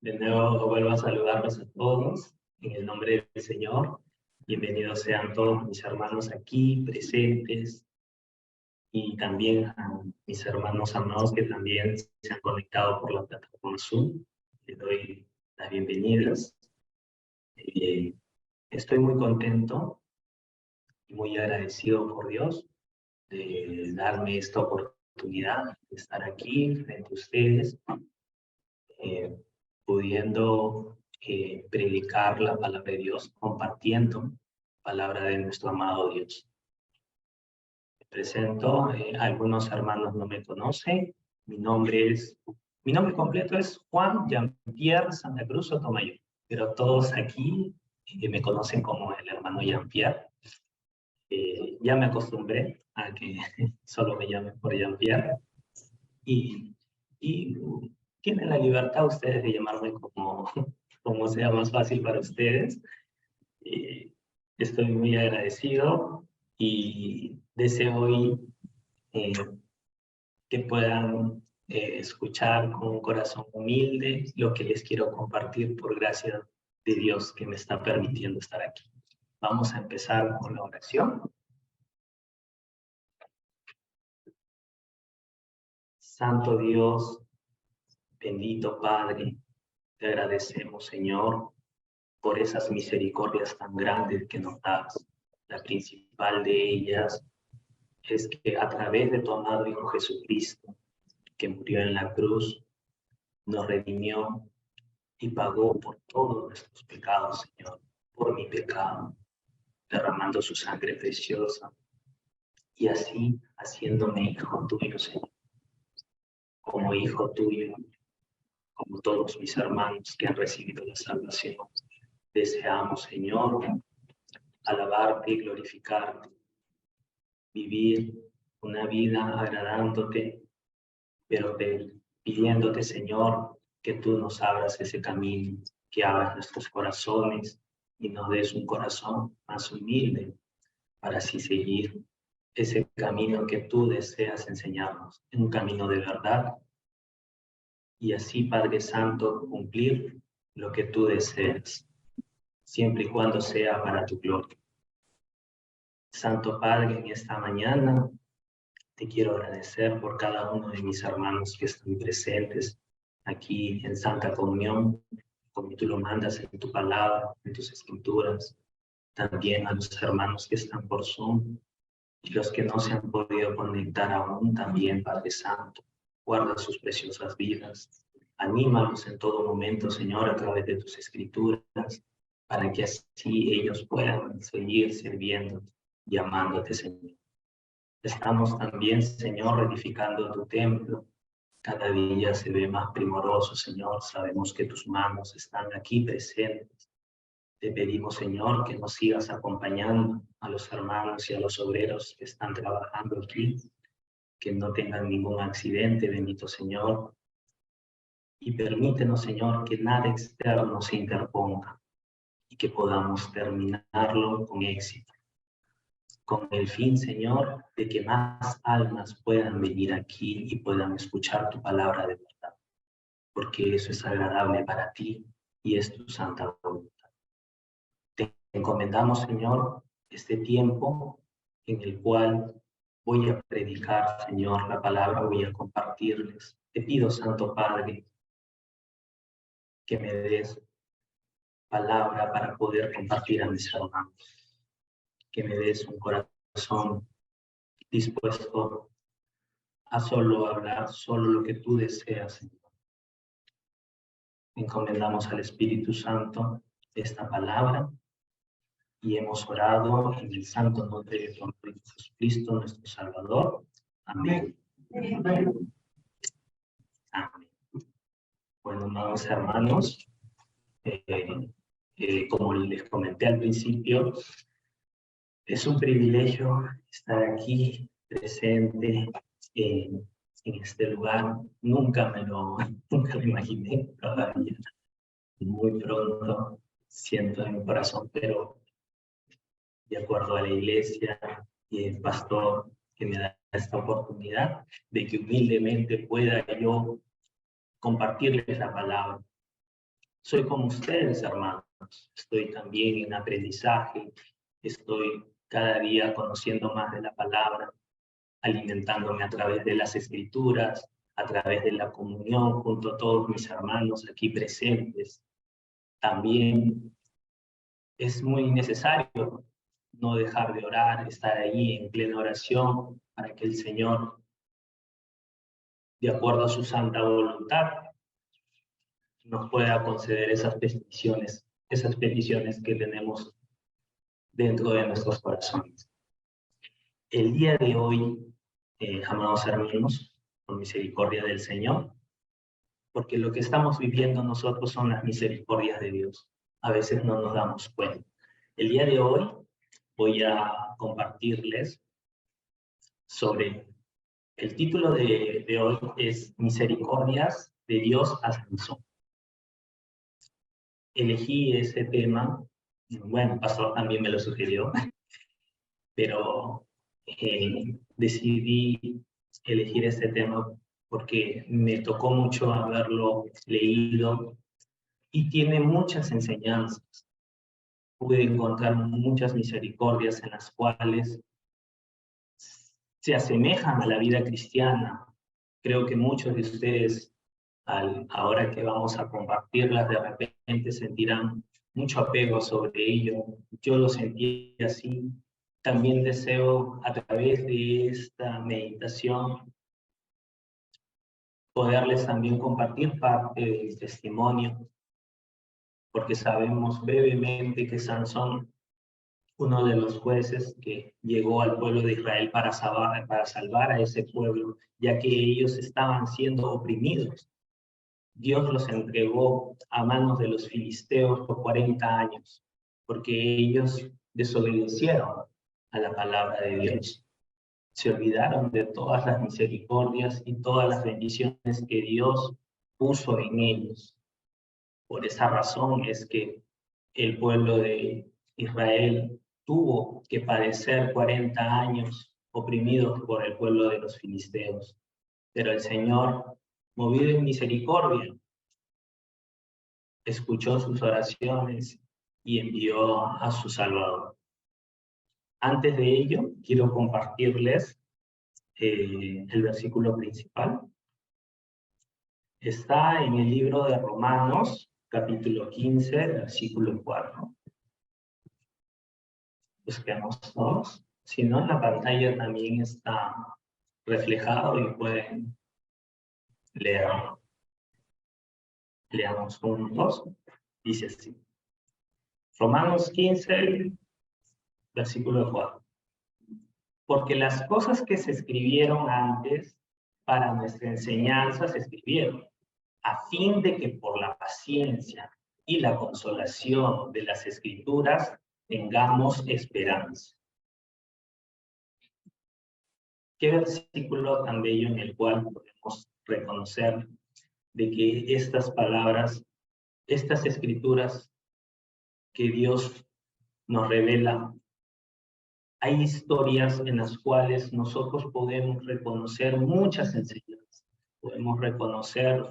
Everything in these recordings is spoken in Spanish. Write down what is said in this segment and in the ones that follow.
De nuevo vuelvo a saludarlos a todos en el nombre del Señor. Bienvenidos sean todos mis hermanos aquí presentes y también a mis hermanos amados que también se han conectado por la plataforma Zoom. Les doy las bienvenidas. Estoy muy contento y muy agradecido por Dios de darme esta oportunidad de estar aquí frente a ustedes, pudiendo predicar la palabra de Dios, compartiendo palabra de nuestro amado Dios. Me presento, algunos hermanos no me conocen, mi nombre completo es Juan Jean-Pierre Santa Cruz Sotomayor, pero todos aquí me conocen como el hermano Jean-Pierre. Ya me acostumbré a que solo me llamen por Jean-Pierre y tienen la libertad ustedes de llamarme como sea más fácil para ustedes. Estoy muy agradecido y deseo hoy que puedan escuchar con un corazón humilde lo que les quiero compartir por gracia de Dios que me está permitiendo estar aquí. Vamos a empezar con la oración. Santo Dios, bendito Padre, te agradecemos, Señor, por esas misericordias tan grandes que nos das. La principal de ellas es que a través de tu amado Hijo Jesucristo, que murió en la cruz, nos redimió y pagó por todos nuestros pecados, Señor, por mi pecado, derramando su sangre preciosa y así haciéndome hijo tuyo, Señor. Como hijo tuyo, como todos mis hermanos que han recibido la salvación, deseamos, Señor, alabarte y glorificarte, vivir una vida agradándote, pero pidiéndote, Señor, que tú nos abras ese camino, que abras nuestros corazones y nos des un corazón más humilde para así seguir ese camino que tú deseas enseñarnos, un camino de verdad, y así, Padre Santo, cumplir lo que tú deseas, siempre y cuando sea para tu gloria. Santo Padre, en esta mañana te quiero agradecer por cada uno de mis hermanos que están presentes aquí en Santa Comunión, como tú lo mandas en tu palabra, en tus escrituras. También a los hermanos que están por Zoom y los que no se han podido conectar aún también, Padre Santo. Guarda sus preciosas vidas. Anímalos en todo momento, Señor, a través de tus escrituras, para que así ellos puedan seguir sirviéndote y amándote, Señor. Estamos también, Señor, edificando tu templo. Cada día se ve más primoroso, Señor. Sabemos que tus manos están aquí presentes. Te pedimos, Señor, que nos sigas acompañando a los hermanos y a los obreros que están trabajando aquí, que no tengan ningún accidente, bendito Señor. Y permítenos, Señor, que nada externo se interponga y que podamos terminarlo con éxito, con el fin, Señor, de que más almas puedan venir aquí y puedan escuchar tu palabra de verdad, porque eso es agradable para ti y es tu santa voluntad. Te encomendamos, Señor, este tiempo en el cual voy a predicar, Señor, la palabra, voy a compartirles. Te pido, Santo Padre, que me des palabra para poder compartir a mis hermanos, que me des un corazón dispuesto a solo hablar, solo lo que tú deseas, Señor. Encomendamos al Espíritu Santo esta palabra y hemos orado en el santo nombre de tu Hijo Jesucristo, nuestro Salvador. Amén. Amén. Amén. Bueno, amados hermanos, como les comenté al principio, es un privilegio estar aquí presente en este lugar. Nunca lo imaginé todavía. Muy pronto siento en mi corazón, pero de acuerdo a la iglesia y el pastor que me da esta oportunidad de que humildemente pueda yo compartirles la palabra. Soy como ustedes, hermanos. Estoy también en aprendizaje. Estoy cada día conociendo más de la palabra, alimentándome a través de las escrituras, a través de la comunión junto a todos mis hermanos aquí presentes. También es muy necesario no dejar de orar, estar ahí en plena oración para que el Señor, de acuerdo a su santa voluntad, nos pueda conceder esas peticiones que tenemos dentro de nuestros corazones. El día de hoy, amados hermanos, con misericordia del Señor, porque lo que estamos viviendo nosotros son las misericordias de Dios. A veces no nos damos cuenta. El día de hoy voy a compartirles sobre, el título de hoy es Misericordias de Dios a Sansón. Elegí ese tema, bueno, el pastor también me lo sugirió, pero decidí elegir este tema porque me tocó mucho haberlo leído y tiene muchas enseñanzas. Pude encontrar muchas misericordias en las cuales se asemejan a la vida cristiana. Creo que muchos de ustedes, ahora que vamos a compartirlas, de repente sentirán mucho apego sobre ello. Yo lo sentí así. También deseo, a través de esta meditación, poderles también compartir parte del testimonio, porque sabemos brevemente que Sansón, uno de los jueces que llegó al pueblo de Israel para salvar a ese pueblo, ya que ellos estaban siendo oprimidos. Dios los entregó a manos de los filisteos por 40 años, porque ellos desobedecieron a la palabra de Dios. Se olvidaron de todas las misericordias y todas las bendiciones que Dios puso en ellos. Por esa razón es que el pueblo de Israel tuvo que padecer 40 años oprimidos por el pueblo de los filisteos. Pero el Señor, movido en misericordia, escuchó sus oraciones y envió a su Salvador. Antes de ello, quiero compartirles el versículo principal. Está en el libro de Romanos, capítulo 15, versículo 4. Busquemos todos. Si no, en la pantalla también está reflejado y pueden leerlo. Leamos juntos. Dice así. Romanos 15, versículo 4. Porque las cosas que se escribieron antes para nuestra enseñanza se escribieron, a fin de que por la paciencia y la consolación de las Escrituras tengamos esperanza. Qué versículo tan bello en el cual podemos reconocer de que estas palabras, estas escrituras que Dios nos revela, hay historias en las cuales nosotros podemos reconocer muchas enseñanzas. Podemos reconocer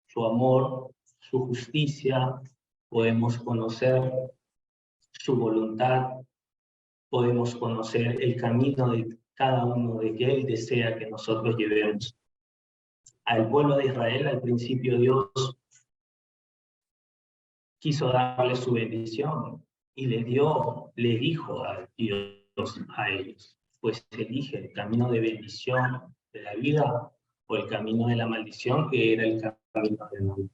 su amor, su justicia, podemos conocer su voluntad, podemos conocer el camino de cada uno de que Él desea que nosotros llevemos. Al pueblo de Israel, al principio Dios quiso darle su bendición y le dijo a Dios a ellos, pues elige el camino de bendición de la vida o el camino de la maldición, que era el camino de la vida.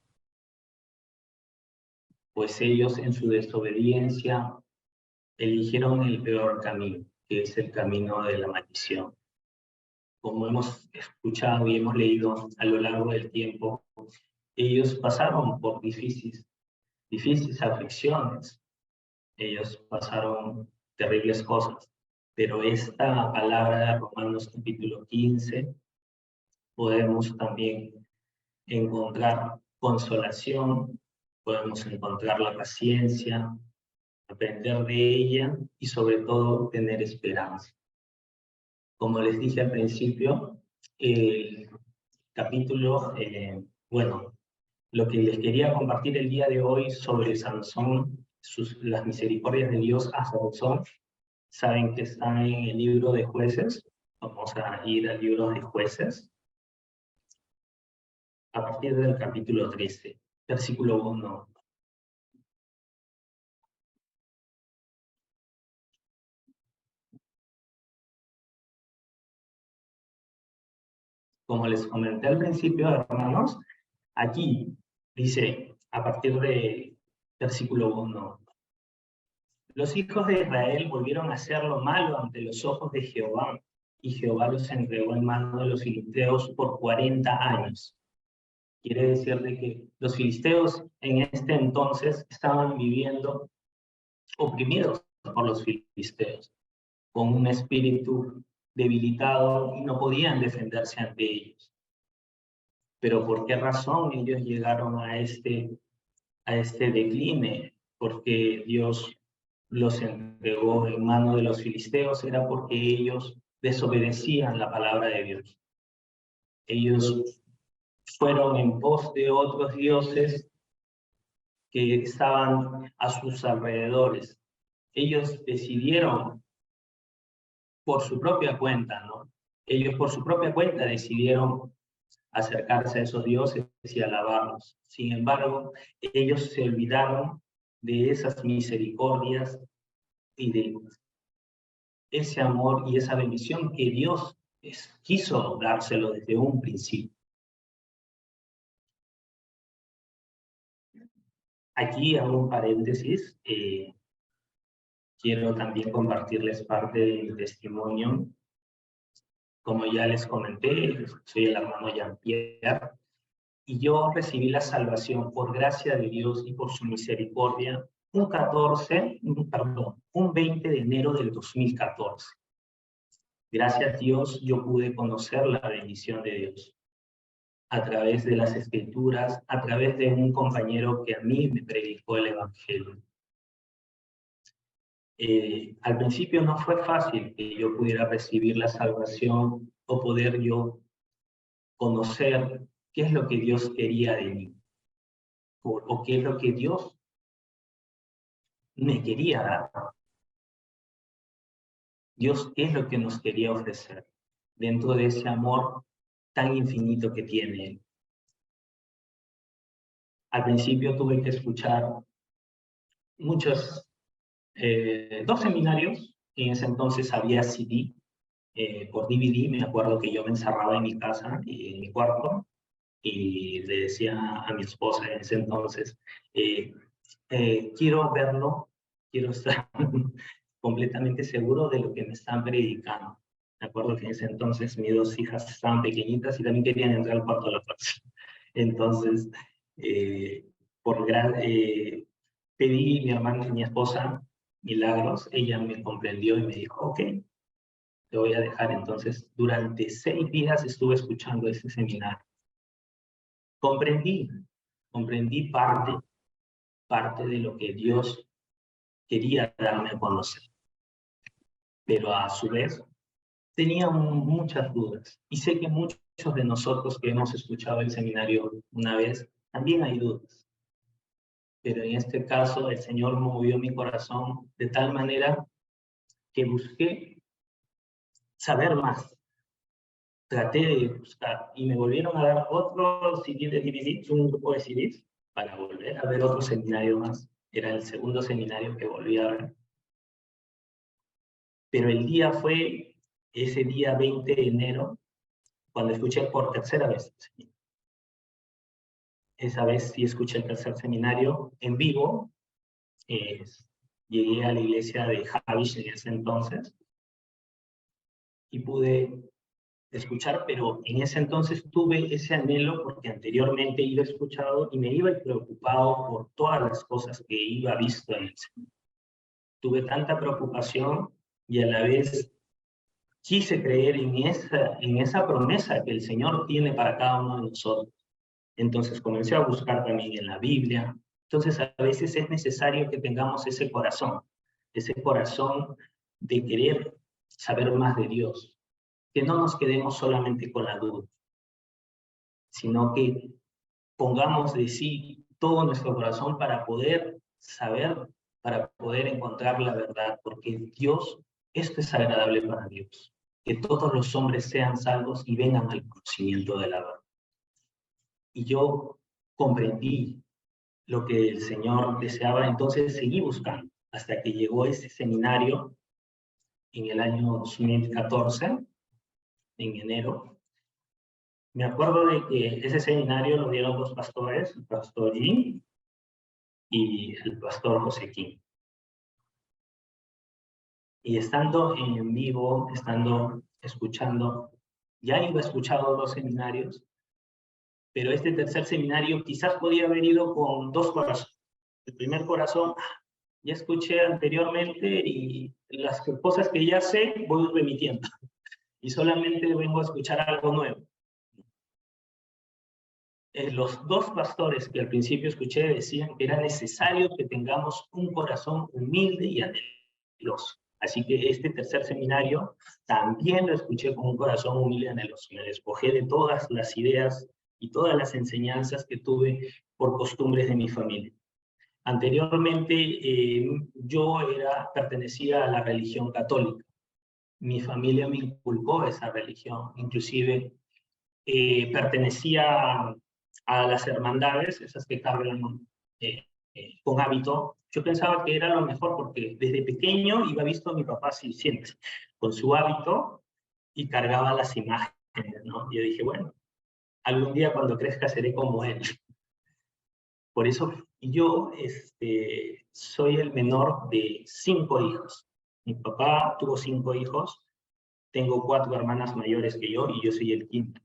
Pues ellos en su desobediencia eligieron el peor camino, que es el camino de la maldición. Como hemos escuchado y hemos leído a lo largo del tiempo, ellos pasaron por difíciles aflicciones, ellos pasaron terribles cosas, pero esta palabra de Romanos capítulo 15 podemos también encontrar consolación, podemos encontrar la paciencia, aprender de ella y sobre todo tener esperanza. Como les dije al principio, el capítulo, Lo que les quería compartir el día de hoy sobre Sansón, las misericordias de Dios a Sansón, saben que está en el libro de Jueces. Vamos a ir al libro de Jueces, a partir del capítulo 13, versículo 1. Como les comenté al principio, hermanos, aquí dice, a partir de versículo 1, los hijos de Israel volvieron a hacer lo malo ante los ojos de Jehová, y Jehová los entregó en manos de los filisteos por 40 años. Quiere decir de que los filisteos en este entonces estaban viviendo oprimidos por los filisteos, con un espíritu debilitado y no podían defenderse ante ellos. Pero ¿por qué razón ellos llegaron a este decline? Porque Dios los entregó en manos de los filisteos, era porque ellos desobedecían la palabra de Dios. Ellos fueron en pos de otros dioses que estaban a sus alrededores. Ellos decidieron por su propia cuenta, ¿no? Ellos por su propia cuenta decidieron acercarse a esos dioses y alabarlos. Sin embargo, ellos se olvidaron de esas misericordias y de ese amor y esa bendición que Dios quiso dárselo desde un principio. Aquí hago un paréntesis. Quiero también compartirles parte de mi testimonio. Como ya les comenté, soy el hermano Jean-Pierre, y yo recibí la salvación por gracia de Dios y por su misericordia un 20 de enero del 2014. Gracias a Dios yo pude conocer la bendición de Dios a través de las Escrituras, a través de un compañero que a mí me predicó el Evangelio. Al principio no fue fácil que yo pudiera recibir la salvación o poder yo conocer qué es lo que Dios quería de mí o qué es lo que Dios me quería dar. Dios, ¿qué es lo que nos quería ofrecer dentro de ese amor tan infinito que tiene Él? Al principio tuve que escuchar dos seminarios. En ese entonces había CD, por DVD. Me acuerdo que yo me encerraba en mi casa, en mi cuarto, y le decía a mi esposa en ese entonces, quiero verlo, quiero estar completamente seguro de lo que me están predicando. Me acuerdo que en ese entonces mis dos hijas estaban pequeñitas y también querían entrar al cuarto de la fuerza. Entonces, pedí a mi hermana y mi esposa milagros. Ella me comprendió y me dijo, ok, te voy a dejar. Entonces, durante 6 días estuve escuchando ese seminario. Comprendí parte de lo que Dios quería darme a conocer. Pero a su vez, tenía muchas dudas. Y sé que muchos de nosotros que hemos escuchado el seminario una vez, también hay dudas. Pero en este caso, el Señor movió mi corazón de tal manera que busqué saber más. Traté de buscar y me volvieron a dar otro CD de DVDs, un grupo de CDs, para volver a ver otro seminario más. Era el segundo seminario que volví a ver. Pero el día fue ese día 20 de enero, cuando escuché por tercera vez. Esa vez sí escuché el tercer seminario en vivo. Llegué a la iglesia de Javish en ese entonces y pude escuchar, pero en ese entonces tuve ese anhelo porque anteriormente iba escuchado y me iba preocupado por todas las cosas que iba visto en el Señor. Tuve tanta preocupación y a la vez quise creer en esa promesa que el Señor tiene para cada uno de nosotros. Entonces comencé a buscar también en la Biblia. Entonces a veces es necesario que tengamos ese corazón de querer saber más de Dios, que no nos quedemos solamente con la duda, sino que pongamos de sí todo nuestro corazón para poder saber, para poder encontrar la verdad, porque Dios, esto es agradable para Dios, que todos los hombres sean salvos y vengan al conocimiento de la verdad. Y yo comprendí lo que el Señor deseaba, entonces seguí buscando, hasta que llegó este seminario en el año 2014, en enero. Me acuerdo de que ese seminario lo dieron dos pastores, el pastor Jim y el pastor José Kim. Y estando en vivo, estando escuchando, ya iba escuchado dos seminarios, pero este tercer seminario quizás podía haber ido con dos corazones. El primer corazón, ya escuché anteriormente y las cosas que ya sé voy remitiendo. Y solamente vengo a escuchar algo nuevo. Los dos pastores que al principio escuché decían que era necesario que tengamos un corazón humilde y anheloso. Así que este tercer seminario también lo escuché con un corazón humilde y anheloso. Me despojé de todas las ideas y todas las enseñanzas que tuve por costumbres de mi familia. Anteriormente yo pertenecía a la religión católica. Mi familia me inculcó esa religión, inclusive pertenecía a las hermandades, esas que cargan con hábito. Yo pensaba que era lo mejor porque desde pequeño iba visto a mi papá así siempre, con su hábito y cargaba las imágenes, ¿no? Yo dije, bueno, algún día cuando crezca seré como él. Por eso yo soy el menor de 5 hijos. Mi papá tuvo 5 hijos, tengo 4 hermanas mayores que yo y yo soy el quinto,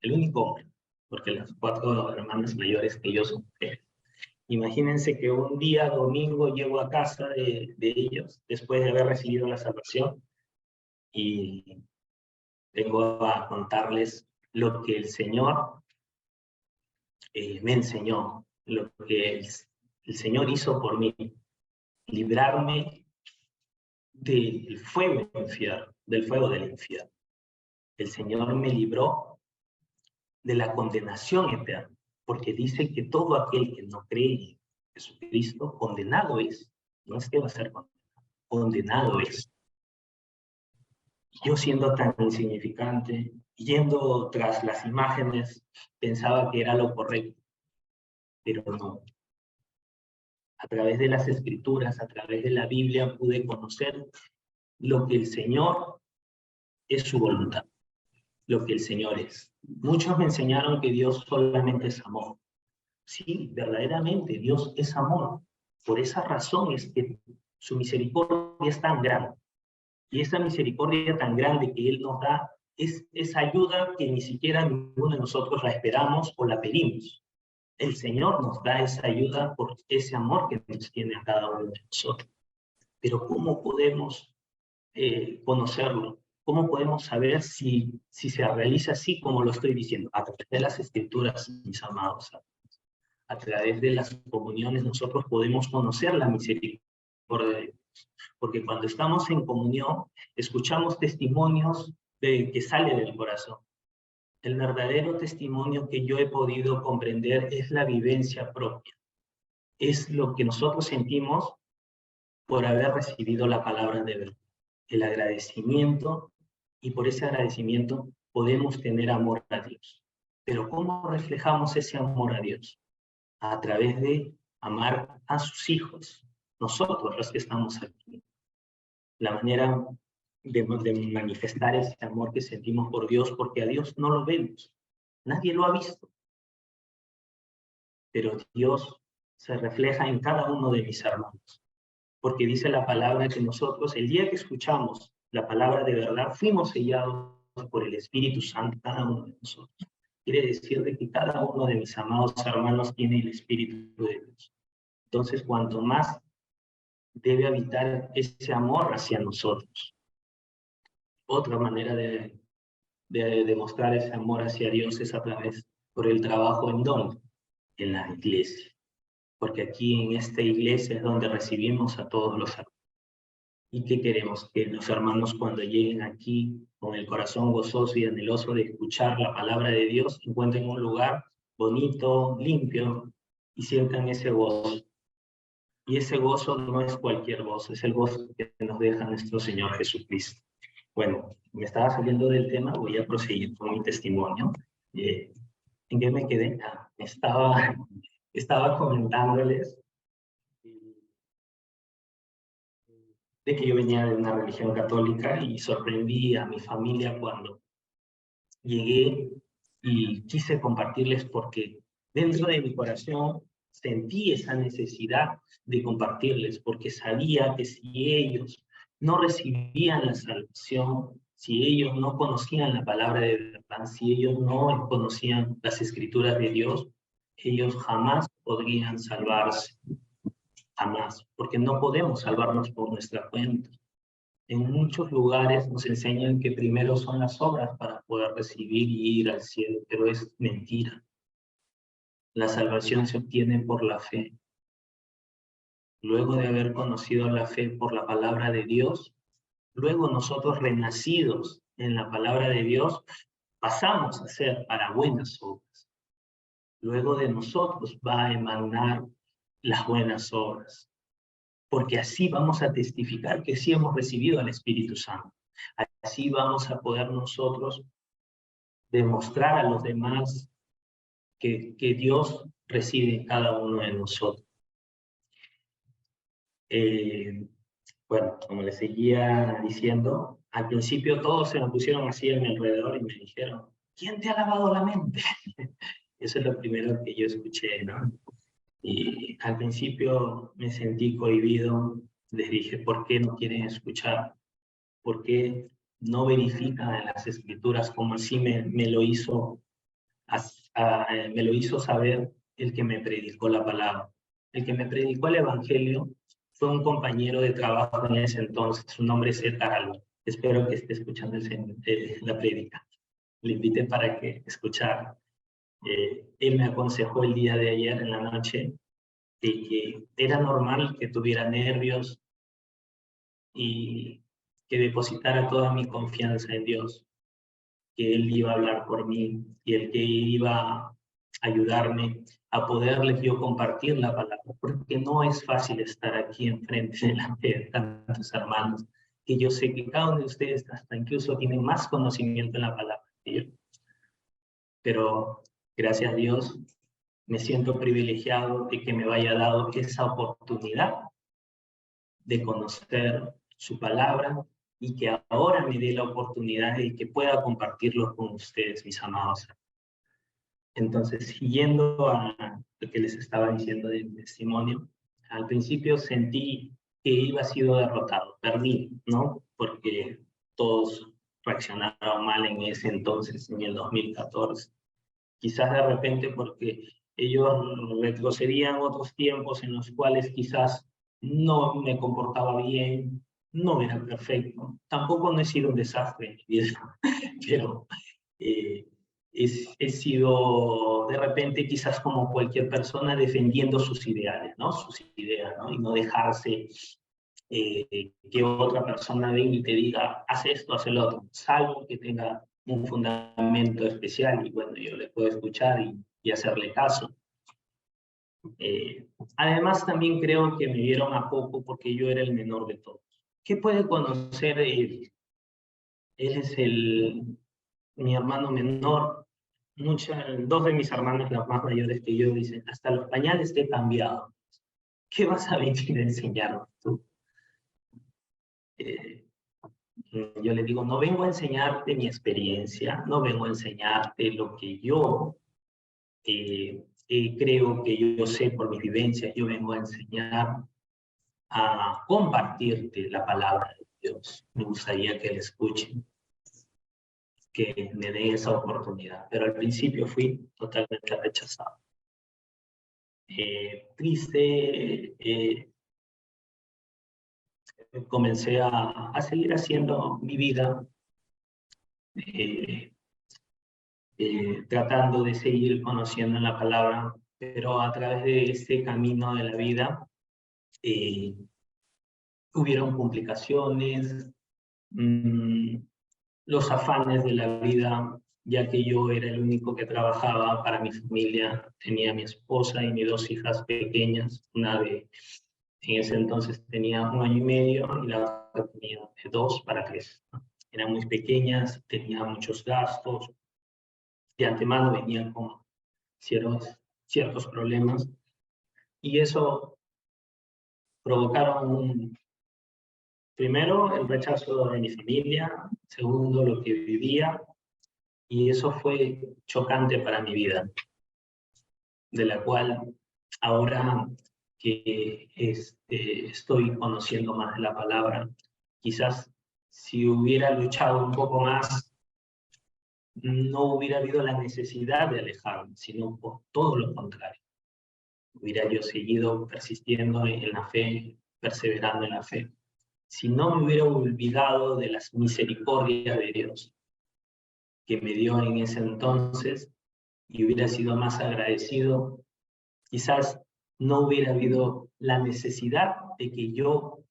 el único hombre, porque las 4 hermanas mayores que yo son mujeres. Imagínense que un día domingo llego a casa de ellos, después de haber recibido la salvación, y vengo a contarles lo que el Señor me enseñó, lo que el Señor hizo por mí, librarme del fuego del infierno. El Señor me libró de la condenación eterna, porque dice que todo aquel que no cree en Jesucristo, condenado es. No es que va a ser condenado es. Yo siendo tan insignificante, yendo tras las imágenes, pensaba que era lo correcto, pero no. A través de las Escrituras, a través de la Biblia, pude conocer lo que el Señor es su voluntad, lo que el Señor es. Muchos me enseñaron que Dios solamente es amor. Sí, verdaderamente Dios es amor. Por esa razón es que su misericordia es tan grande. Y esa misericordia tan grande que Él nos da es ayuda que ni siquiera ninguno de nosotros la esperamos o la pedimos. El Señor nos da esa ayuda por ese amor que nos tiene a cada uno de nosotros. Pero ¿cómo podemos conocerlo? ¿Cómo podemos saber si se realiza así como lo estoy diciendo? A través de las Escrituras, mis amados. A través de las comuniones nosotros podemos conocer la misericordia de Dios. Porque cuando estamos en comunión, escuchamos testimonios que salen del corazón. El verdadero testimonio que yo he podido comprender es la vivencia propia. Es lo que nosotros sentimos por haber recibido la palabra de verdad. El agradecimiento, y por ese agradecimiento podemos tener amor a Dios. Pero ¿cómo reflejamos ese amor a Dios? A través de amar a sus hijos, nosotros los que estamos aquí. La manera de manifestar ese amor que sentimos por Dios, porque a Dios no lo vemos, nadie lo ha visto, pero Dios se refleja en cada uno de mis hermanos, porque dice la palabra que nosotros, el día que escuchamos la palabra de verdad, fuimos sellados por el Espíritu Santo, cada uno de nosotros. Quiere decir de que cada uno de mis amados hermanos tiene el Espíritu de Dios. Entonces, cuanto más debe habitar ese amor hacia nosotros. Otra manera de demostrar ese amor hacia Dios es a través, por el trabajo en don, en la iglesia. Porque aquí en esta iglesia es donde recibimos a todos los hermanos. ¿Y qué queremos? Que los hermanos cuando lleguen aquí con el corazón gozoso y anheloso de escuchar la palabra de Dios, encuentren un lugar bonito, limpio, y sientan ese gozo. Y ese gozo no es cualquier gozo, es el gozo que nos deja nuestro Señor Jesucristo. Bueno, me estaba saliendo del tema, voy a proseguir con mi testimonio. ¿En qué me quedé? Estaba comentándoles de que yo venía de una religión católica y sorprendí a mi familia cuando llegué y quise compartirles porque dentro de mi corazón sentí esa necesidad de compartirles porque sabía que si ellos no recibían la salvación, si ellos no conocían la palabra de verdad, si ellos no conocían las escrituras de Dios, ellos jamás podrían salvarse, jamás, porque no podemos salvarnos por nuestra cuenta. En muchos lugares nos enseñan que primero son las obras para poder recibir y ir al cielo, pero es mentira. La salvación se obtiene por la fe. Luego de haber conocido la fe por la palabra de Dios, luego nosotros renacidos en la palabra de Dios, pasamos a ser para buenas obras. Luego de nosotros va a emanar las buenas obras, porque así vamos a testificar que sí hemos recibido al Espíritu Santo. Así vamos a poder nosotros demostrar a los demás que Dios reside en cada uno de nosotros. Bueno, como les seguía diciendo, al principio todos se me pusieron así a mi alrededor y me dijeron, ¿quién te ha lavado la mente? Eso es lo primero que yo escuché, ¿no? Y al principio me sentí cohibido, les dije, ¿por qué no quieren escuchar? ¿Por qué no verifican en las escrituras como así me lo hizo saber el que me predicó la palabra? El que me predicó el evangelio fue un compañero de trabajo en ese entonces, su nombre es Edgar Alba. Espero que esté escuchando la prédica. Le invité para que escuchara. Él me aconsejó el día de ayer en la noche de que era normal que tuviera nervios y que depositara toda mi confianza en Dios, que Él iba a hablar por mí y el que iba a ayudarme a poderles yo compartir la palabra, porque no es fácil estar aquí enfrente de tantos hermanos, que yo sé que cada uno de ustedes hasta incluso tienen más conocimiento en la palabra que yo. Pero gracias a Dios me siento privilegiado de que me haya dado esa oportunidad de conocer su palabra y que ahora me dé la oportunidad de que pueda compartirlo con ustedes, mis amados. Entonces, siguiendo a lo que les estaba diciendo de mi testimonio, al principio sentí que iba sido derrotado, perdí, ¿no? Porque todos reaccionaron mal en ese entonces, en el 2014. Quizás de repente porque ellos retrocedían otros tiempos en los cuales quizás no me comportaba bien, no era perfecto. Tampoco no he sido un desastre en mi vida, pero he sido de repente quizás como cualquier persona defendiendo sus ideales, ¿no? Sus ideas, ¿no? Y no dejarse que otra persona venga y te diga, haz esto, haz el otro, salvo que tenga un fundamento especial y bueno, yo le puedo escuchar y hacerle caso. Además, también creo que me vieron a poco porque yo era el menor de todos. ¿Qué puede conocer él? Él es mi hermano menor. Dos de mis hermanas, las más mayores que yo, dicen, hasta los pañales te he cambiado. ¿Qué vas a venir a enseñarnos tú? Yo le digo, no vengo a enseñarte mi experiencia, no vengo a enseñarte lo que yo creo que yo sé por mi vivencia, yo vengo a enseñar, a compartirte la palabra de Dios. Me gustaría que la escuchen, que me den esa oportunidad, pero al principio fui totalmente rechazado. Triste, comencé a seguir haciendo mi vida, tratando de seguir conociendo la palabra, pero a través de este camino de la vida hubieron complicaciones, los afanes de la vida ya que yo era el único que trabajaba para mi familia. Tenía a mi esposa y mis 2 hijas pequeñas, en ese entonces tenía 1 año y medio y la otra tenía de 2 para 3. Eran muy pequeñas, tenía muchos gastos, de antemano venían con ciertos problemas, y eso provocaron, primero, el rechazo de mi familia, segundo, lo que vivía, y eso fue chocante para mi vida, de la cual ahora que estoy conociendo más de la palabra, quizás si hubiera luchado un poco más, no hubiera habido la necesidad de alejarme, sino por todo lo contrario. Hubiera yo seguido persistiendo en la fe, perseverando en la fe. Si no me hubiera olvidado de las misericordias de Dios que me dio en ese entonces y hubiera sido más agradecido, quizás no hubiera habido la necesidad de que yo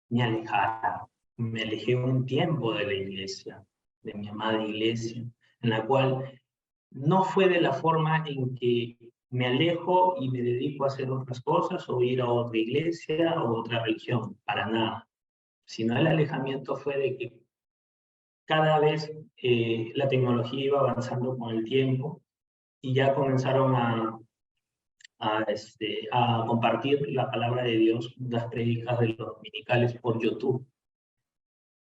me alejara. Me alejé un tiempo de la iglesia, de mi amada iglesia, en la cual no fue de la forma en que me alejo y me dedico a hacer otras cosas o ir a otra iglesia o otra religión, para nada. Sino el alejamiento fue de que cada vez la tecnología iba avanzando con el tiempo y ya comenzaron a compartir la palabra de Dios, las prédicas de los dominicales por YouTube.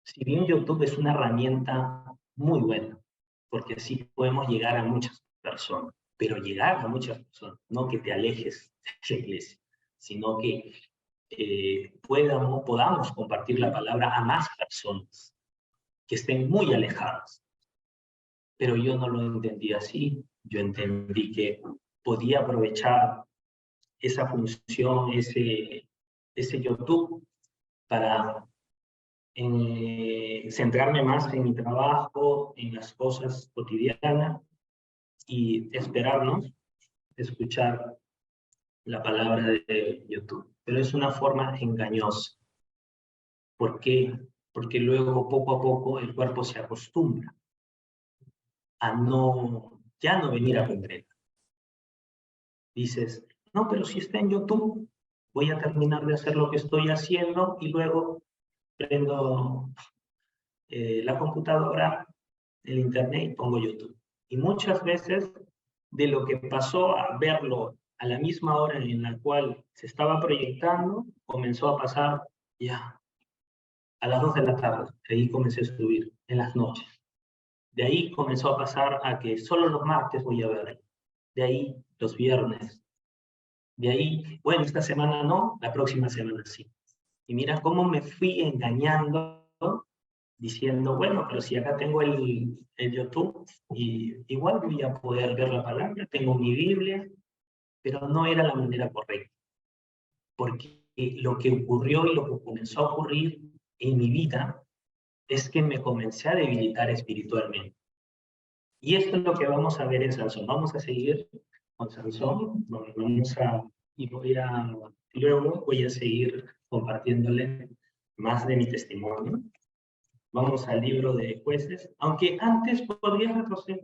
Si bien YouTube es una herramienta muy buena, porque así podemos llegar a muchas personas, pero llegar a muchas personas, no que te alejes de la iglesia, sino que podamos compartir la palabra a más personas que estén muy alejadas. Pero yo no lo entendí así. Yo entendí que podía aprovechar esa función, ese YouTube, para centrarme más en mi trabajo, en las cosas cotidianas y esperarnos escuchar la palabra de YouTube. Pero es una forma engañosa. ¿Por qué? Porque luego, poco a poco, el cuerpo se acostumbra a ya no venir a congregar. Dices, no, pero si está en YouTube, voy a terminar de hacer lo que estoy haciendo y luego prendo la computadora, el internet y pongo YouTube. Y muchas veces de lo que pasó a verlo a la misma hora en la cual se estaba proyectando, comenzó a pasar ya a las 2 de la tarde. De ahí comencé a subir en las noches. De ahí comenzó a pasar a que solo los martes voy a ver. De ahí los viernes. De ahí, bueno, esta semana no, la próxima semana sí. Y mira cómo me fui engañando, diciendo, bueno, pero si acá tengo el YouTube, y igual voy a poder ver la palabra, tengo mi Biblia, pero no era la manera correcta. Porque lo que ocurrió y lo que comenzó a ocurrir en mi vida es que me comencé a debilitar espiritualmente. Y esto es lo que vamos a ver en Sansón. Vamos a seguir con Sansón, y luego voy a seguir compartiéndole más de mi testimonio. Vamos al libro de Jueces, aunque antes podría retroceder.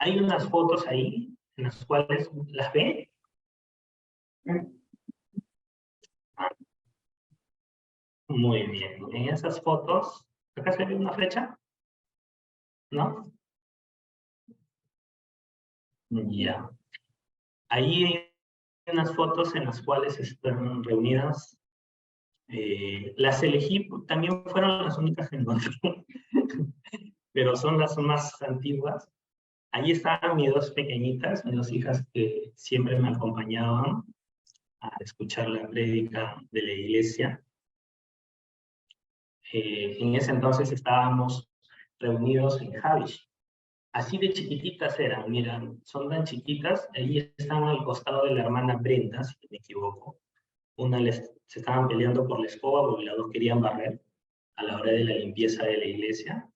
Hay unas fotos ahí en las cuales las ve. Muy bien. En esas fotos, acá se ve una flecha, ¿no? Ya. Ahí hay unas fotos en las cuales están reunidas. Las elegí, también fueron las únicas que encontré, pero son las más antiguas. Ahí estaban mis 2 pequeñitas, mis 2 hijas que siempre me acompañaban a escuchar la prédica de la iglesia. En ese entonces estábamos reunidos en Javish. Así de chiquititas eran, miran, son tan chiquitas, ahí están al costado de la hermana Brenda, si no me equivoco. Se estaban peleando por la escoba porque las 2 querían barrer a la hora de la limpieza de la iglesia.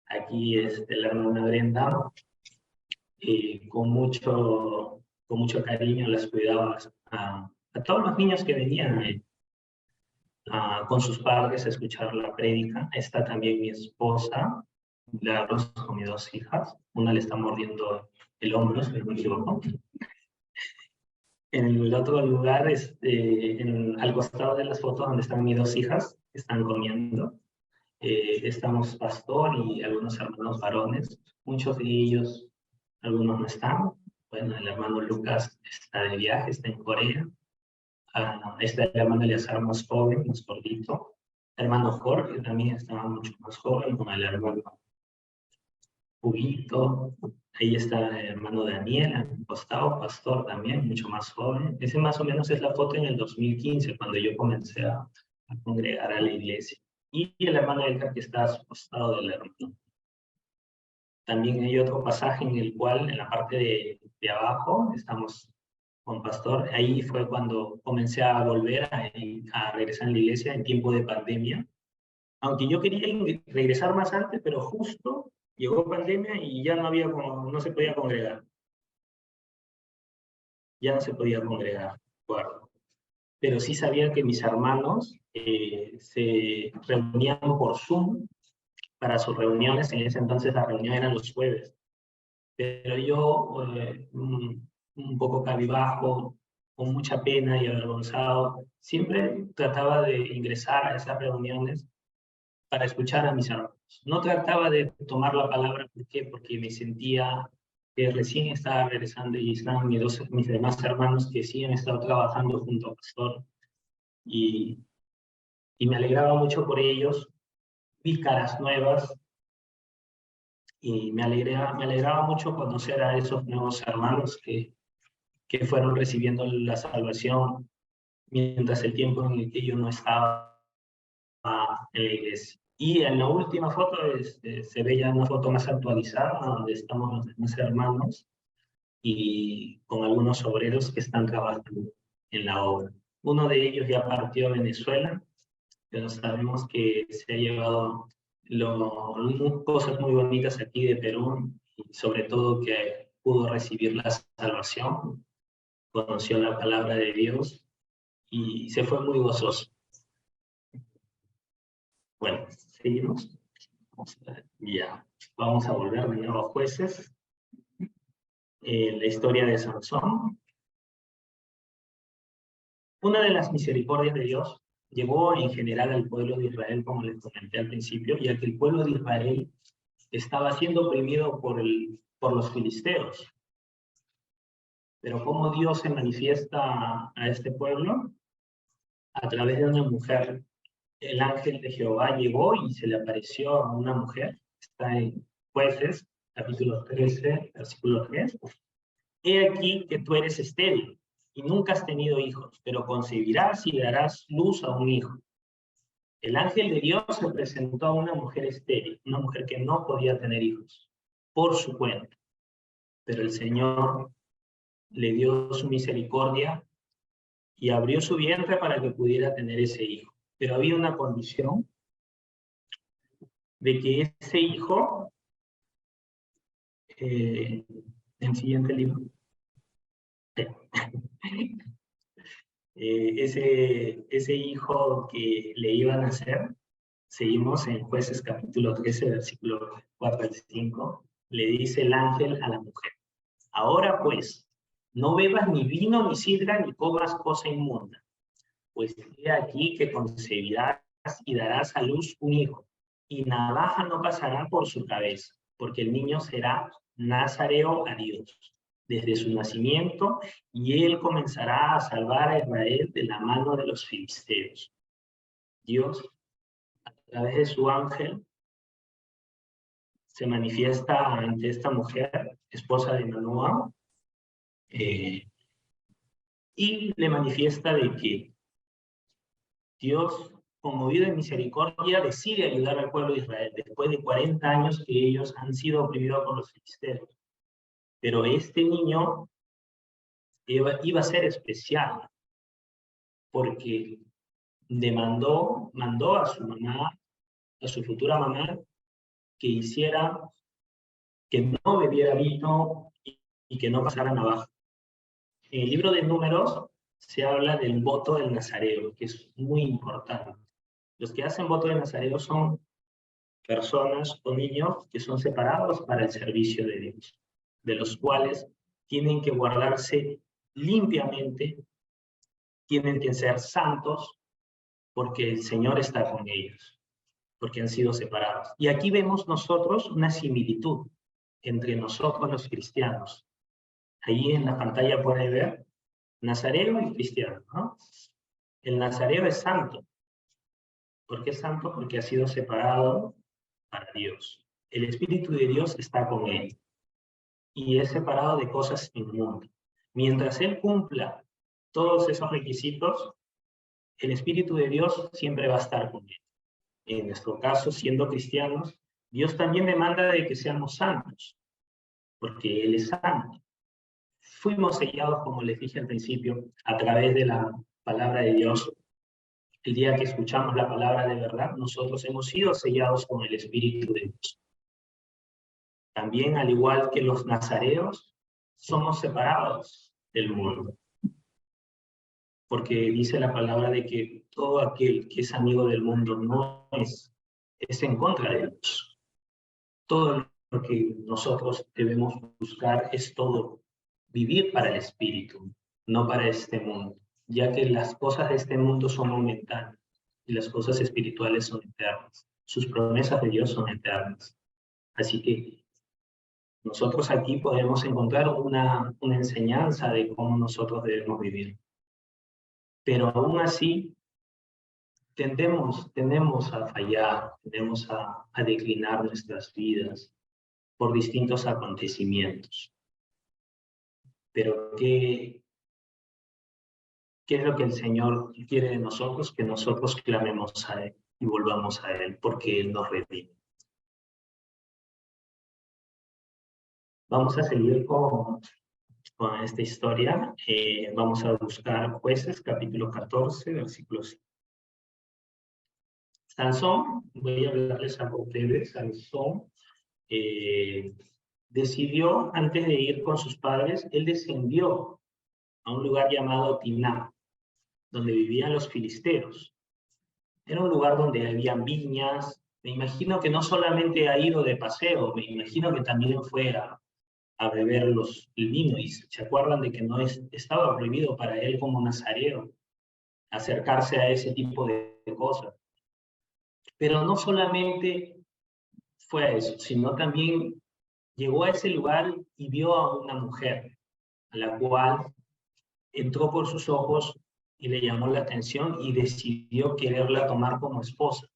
Aquí la hermana Brenda, con mucho cariño las cuidaba a todos los niños que venían con sus padres a escuchar la prédica. Está también mi esposa, milagros con mis dos hijas. Una le está mordiendo el hombro, si no me equivoco. En el otro lugar, al costado de las fotos donde están mis dos hijas, están comiendo. Estamos pastor y algunos hermanos varones. Muchos de ellos, algunos no están. Bueno, el hermano Lucas está de viaje, está en Corea. Está el hermano Eleazar más joven, más gordito. El hermano Jorge también estaba mucho más joven, con el hermano Huguito. Ahí está el hermano Daniel, al costado, pastor también, mucho más joven. Ese más o menos es la foto en el 2015, cuando yo comencé a congregar a la iglesia. Y el hermano Edgar, que está a su costado del hermano. También hay otro pasaje en el cual, en la parte de abajo, estamos con pastor. Ahí fue cuando comencé a volver a regresar a la iglesia en tiempo de pandemia. Aunque yo quería regresar más antes, pero justo llegó pandemia y ya no había no se podía congregar. Ya no se podía congregar, claro. Pero sí sabía que mis hermanos se reunían por Zoom para sus reuniones. En ese entonces la reunión eran los jueves. Pero yo, un poco cabizbajo, con mucha pena y avergonzado, siempre trataba de ingresar a esas reuniones para escuchar a mis hermanos. No trataba de tomar la palabra, ¿por qué? Porque me sentía que recién estaba regresando y estaban mis demás hermanos que sí han estado trabajando junto al pastor y me alegraba mucho por ellos. Vi caras nuevas y me alegraba mucho conocer a esos nuevos hermanos que fueron recibiendo la salvación mientras el tiempo en el que yo no estaba en la iglesia. Y en la última foto se ve ya una foto más actualizada, donde estamos los demás hermanos y con algunos obreros que están trabajando en la obra. Uno de ellos ya partió a Venezuela, pero sabemos que se ha llevado cosas muy bonitas aquí de Perú, y sobre todo que pudo recibir la salvación, conoció la palabra de Dios y se fue muy gozoso. Bueno, seguimos. Ya, vamos a volver de nuevo a Jueces. La historia de Sansón. Una de las misericordias de Dios llevó en general al pueblo de Israel, como les comenté al principio, ya que el pueblo de Israel estaba siendo oprimido por los filisteos. Pero ¿cómo Dios se manifiesta a este pueblo? A través de una mujer. El ángel de Jehová llegó y se le apareció a una mujer. Está en Jueces, capítulo 13, versículo 3. He aquí que tú eres estéril y nunca has tenido hijos, pero concebirás y darás luz a un hijo. El ángel de Dios se presentó a una mujer estéril, una mujer que no podía tener hijos, por su cuenta. Pero el Señor le dio su misericordia y abrió su vientre para que pudiera tener ese hijo. Pero había una condición de que ese hijo, en el siguiente libro, ese hijo que le iban a hacer, seguimos en Jueces capítulo 13, versículo 4 al 5, le dice el ángel a la mujer: ahora pues, no bebas ni vino ni sidra ni comas cosa inmunda, pues he aquí que concebirás y darás a luz un hijo, y navaja no pasará por su cabeza, porque el niño será nazareo a Dios desde su nacimiento, y él comenzará a salvar a Israel de la mano de los filisteos. Dios, a través de su ángel, se manifiesta ante esta mujer, esposa de Manoah, y le manifiesta de que Dios, conmovido en misericordia, decide ayudar al pueblo de Israel después de 40 años que ellos han sido oprimidos por los filisteos. Pero este niño iba a ser especial, porque mandó a su mamá, a su futura mamá, que hiciera que no bebiera vino y que no pasara navaja. En el libro de Números se habla del voto del nazareo, que es muy importante. Los que hacen voto de nazareo son personas o niños que son separados para el servicio de Dios, de los cuales tienen que guardarse limpiamente, tienen que ser santos, porque el Señor está con ellos, porque han sido separados. Y aquí vemos nosotros una similitud entre nosotros los cristianos. Ahí en la pantalla puede ver nazareo y cristiano, ¿no? El nazareo es santo. ¿Por qué es santo? Porque ha sido separado para Dios. El Espíritu de Dios está con él y es separado de cosas inmundas. Mientras él cumpla todos esos requisitos, el Espíritu de Dios siempre va a estar con él. En nuestro caso, siendo cristianos, Dios también demanda de que seamos santos, porque Él es santo. Fuimos sellados, como les dije al principio, a través de la palabra de Dios. El día que escuchamos la palabra de verdad, nosotros hemos sido sellados con el Espíritu de Dios. También, al igual que los nazareos, somos separados del mundo. Porque dice la palabra de que todo aquel que es amigo del mundo no es en contra de Dios. Todo lo que nosotros debemos buscar es todo vivir para el Espíritu, no para este mundo, ya que las cosas de este mundo son momentaneas y las cosas espirituales son eternas. Sus promesas de Dios son eternas. Así que nosotros aquí podemos encontrar una enseñanza de cómo nosotros debemos vivir. Pero aún así, tendemos a fallar, tendemos a declinar nuestras vidas por distintos acontecimientos. Pero ¿qué es lo que el Señor quiere de nosotros? Que nosotros clamemos a Él y volvamos a Él, porque Él nos redime. Vamos a seguir con esta historia. Vamos a buscar Jueces, capítulo 14, versículo 5. Sansón, voy a hablarles algo breve. Sansón decidió, antes de ir con sus padres, él descendió a un lugar llamado Timná, donde vivían los filisteos. Era un lugar donde habían viñas. Me imagino que no solamente ha ido de paseo, me imagino que también fue a beber el vino. Y se acuerdan de que no estaba prohibido para él como nazareo acercarse a ese tipo de cosas. Pero no solamente fue a eso, sino también llegó a ese lugar y vio a una mujer, a la cual entró por sus ojos y le llamó la atención y decidió quererla tomar como esposa.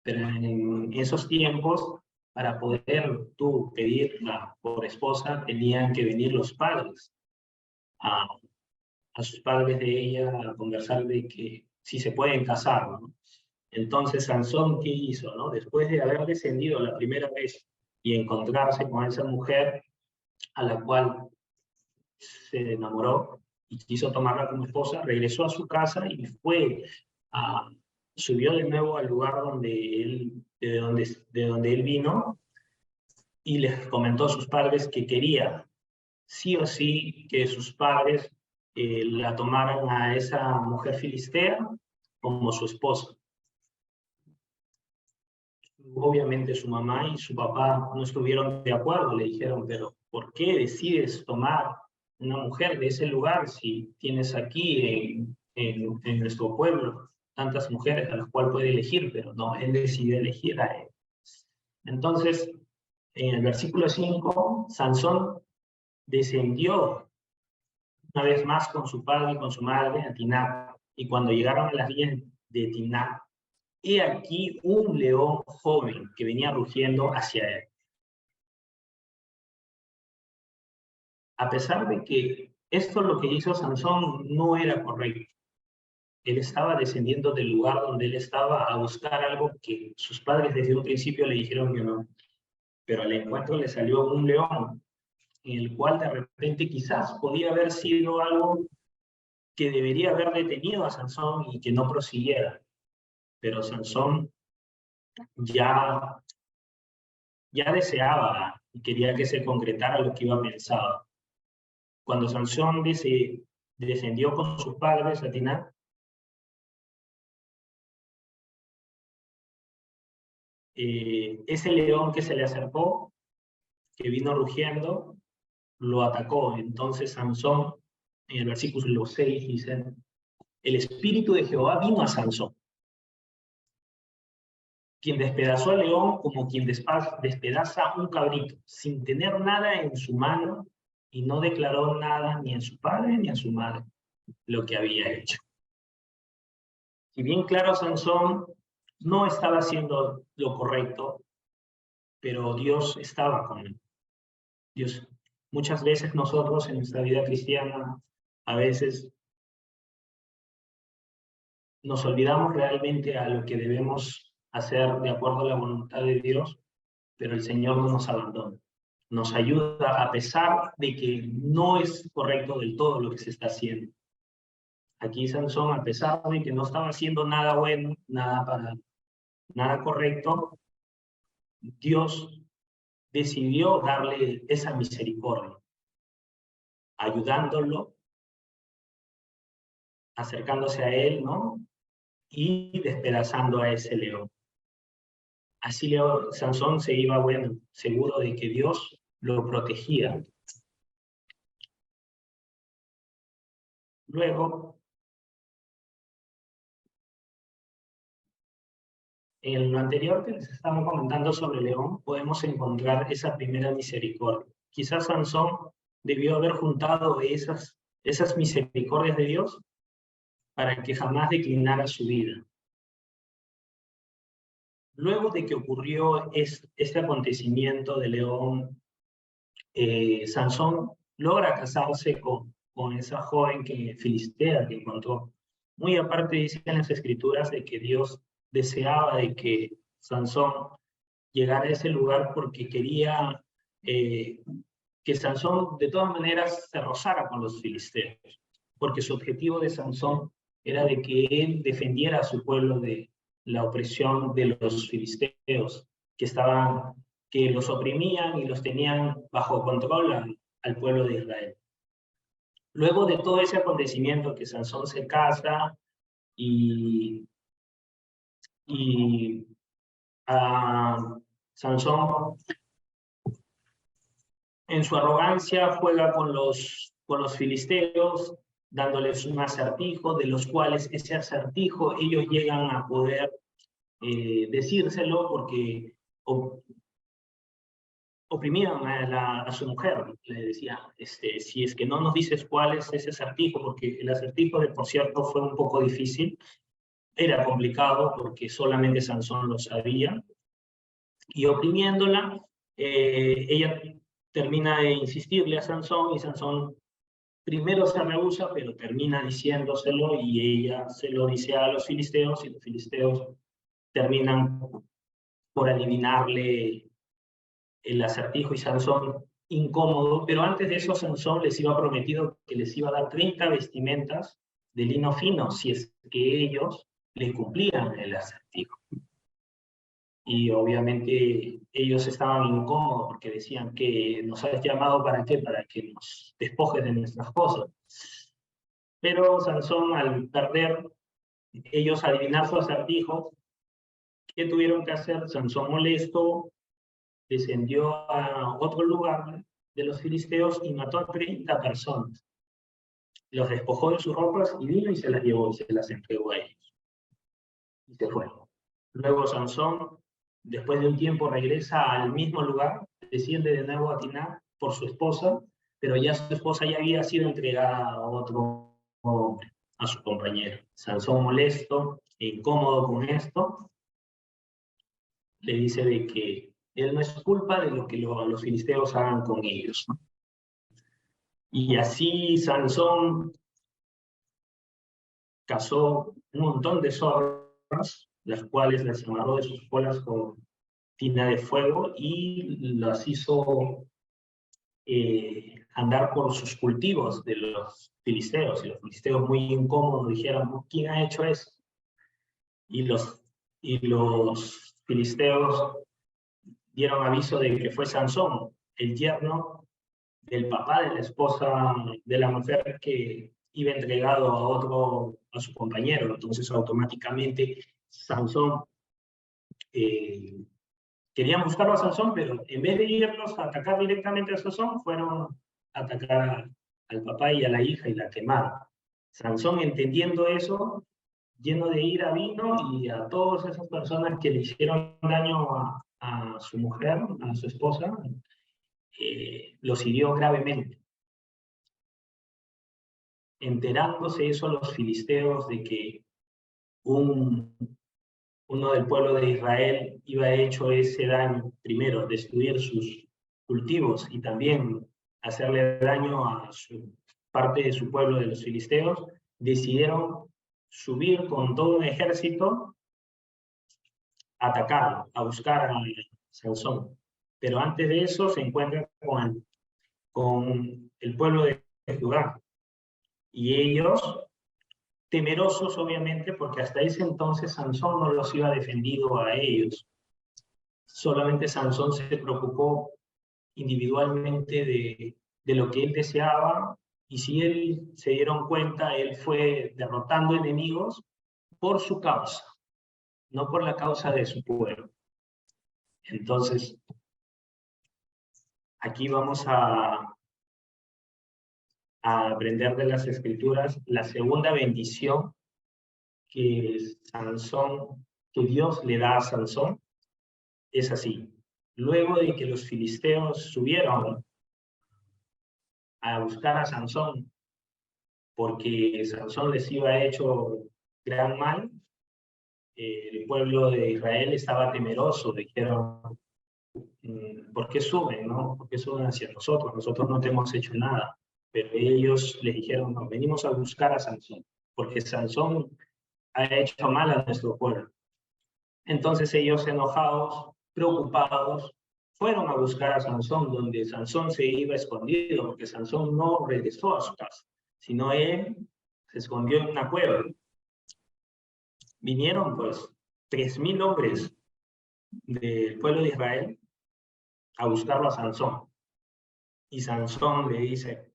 Pero en esos tiempos, para poder tú pedirla por esposa, tenían que venir los padres a, sus padres de ella a conversar de que si se pueden casar, ¿no? Entonces Sansón, ¿qué hizo, no? Después de haber descendido la primera vez y encontrarse con esa mujer a la cual se enamoró y quiso tomarla como esposa, regresó a su casa y subió de nuevo al lugar de donde él vino y les comentó a sus padres que quería sí o sí que sus padres la tomaran a esa mujer filistea como su esposa. Obviamente su mamá y su papá no estuvieron de acuerdo, le dijeron, pero ¿por qué decides tomar una mujer de ese lugar si tienes aquí en nuestro pueblo tantas mujeres a las cuales puede elegir? Pero no, él decidió elegir a él. Entonces, en el versículo 5, Sansón descendió una vez más con su padre y con su madre a Timná, y cuando llegaron a las vías de Timná, he aquí un león joven que venía rugiendo hacia él. A pesar de que esto lo que hizo Sansón no era correcto, él estaba descendiendo del lugar donde él estaba a buscar algo que sus padres desde un principio le dijeron que no, pero al encuentro le salió un león, en el cual de repente quizás podía haber sido algo que debería haber detenido a Sansón y que no prosiguiera, pero Sansón ya deseaba y quería que se concretara lo que iba pensado. Cuando Sansón descendió con sus padres a Timná, ese león que se le acercó, que vino rugiendo, lo atacó. Entonces Sansón, en el versículo 6 dice, el Espíritu de Jehová vino a Sansón, quien despedazó al león como quien despedaza un cabrito, sin tener nada en su mano, y no declaró nada ni a su padre ni a su madre lo que había hecho. Si bien claro, Sansón no estaba haciendo lo correcto, pero Dios estaba con él. Dios, muchas veces nosotros en nuestra vida cristiana, a veces nos olvidamos realmente a lo que debemos hacer de acuerdo a la voluntad de Dios, pero el Señor no nos abandona. Nos ayuda a pesar de que no es correcto del todo lo que se está haciendo. Aquí Sansón, a pesar de que no estaba haciendo nada bueno, nada correcto, Dios decidió darle esa misericordia, ayudándolo, acercándose a él, ¿no? Y despedazando a ese león. Así Sansón se iba, bueno, seguro de que Dios lo protegía. Luego, en lo anterior que les estamos comentando sobre el león, podemos encontrar esa primera misericordia. Quizás Sansón debió haber juntado esas misericordias de Dios para que jamás declinara su vida. Luego de que ocurrió este acontecimiento de león, Sansón logra casarse con esa joven filistea que encontró. Muy aparte dicen las escrituras de que Dios deseaba de que Sansón llegara a ese lugar porque quería que Sansón de todas maneras se rozara con los filisteos, porque su objetivo de Sansón era de que él defendiera a su pueblo de la opresión de los filisteos, que los oprimían y los tenían bajo control al pueblo de Israel. Luego de todo ese acontecimiento que Sansón se casa y Sansón en su arrogancia juega con los filisteos, dándoles un acertijo, de los cuales ese acertijo ellos llegan a poder decírselo porque oprimían a su mujer. Le decía, si es que no nos dices cuál es ese acertijo, porque el acertijo, por cierto, fue un poco difícil, era complicado porque solamente Sansón lo sabía, y oprimiéndola, ella termina de insistirle a Sansón, y Sansón primero se rehúsa, pero termina diciéndoselo, y ella se lo dice a los filisteos, y los filisteos terminan por adivinarle el acertijo, y Sansón incómodo, pero antes de eso Sansón les iba prometido que les iba a dar 30 vestimentas de lino fino, si es que ellos le cumplían el acertijo. Y obviamente ellos estaban incómodos porque decían que nos has llamado ¿para qué? Para que nos despojes de nuestras cosas. Pero Sansón, al perder ellos adivinar su acertijo, ¿qué tuvieron que hacer? Sansón, molesto, descendió a otro lugar de los filisteos y mató a 30 personas. Los despojó de sus ropas y vino y se las llevó y se las entregó a ellos. Y se fue. Luego Sansón, después de un tiempo, regresa al mismo lugar, desciende de nuevo a Timná por su esposa, pero ya su esposa ya había sido entregada a otro hombre, a su compañero. Sansón, molesto e incómodo con esto, le dice de que él no es culpa de lo que los filisteos hagan con ellos. Y así Sansón cazó un montón de zorras, las cuales las amarró de sus colas con tina de fuego y las hizo andar por sus cultivos de los filisteos. Y los filisteos, muy incómodos, dijeron, ¿quién ha hecho eso? Y los filisteos dieron aviso de que fue Sansón, el yerno del papá de la esposa de la mujer que iba entregado a su compañero. Entonces automáticamente Sansón querían buscarlo a Sansón, pero en vez de irlos a atacar directamente a Sansón, fueron a atacar al papá y a la hija y la quemaron. Sansón, entendiendo eso, lleno de ira, vino y a todas esas personas que le hicieron daño a su mujer, a su esposa, los hirió gravemente. Enterándose eso los filisteos de que uno del pueblo de Israel iba hecho ese daño, primero destruir sus cultivos y también hacerle daño a parte de su pueblo de los filisteos, decidieron subir con todo un ejército a atacarlo, a buscar a Sansón. Pero antes de eso se encuentran con el pueblo de Judá. Y ellos, temerosos obviamente, porque hasta ese entonces Sansón no los iba defendido a ellos. Solamente Sansón se preocupó individualmente de lo que él deseaba, y si él se dieron cuenta, él fue derrotando enemigos por su causa, no por la causa de su pueblo. Entonces, aquí vamos a aprender de las Escrituras la segunda bendición que Dios le da a Sansón. Es así: luego de que los filisteos subieron a buscar a Sansón, porque Sansón les iba hecho gran mal, el pueblo de Israel estaba temeroso. Dijeron, ¿por qué suben, no? ¿Por qué suben hacia nosotros? Nosotros no te hemos hecho nada. Pero ellos les dijeron, no, venimos a buscar a Sansón, porque Sansón ha hecho mal a nuestro pueblo. Entonces ellos, enojados, preocupados, fueron a buscar a Sansón, donde Sansón se iba escondido, porque Sansón no regresó a su casa, sino él se escondió en una cueva. Vinieron pues 3,000 hombres del pueblo de Israel a buscarlo a Sansón. Y Sansón le dice,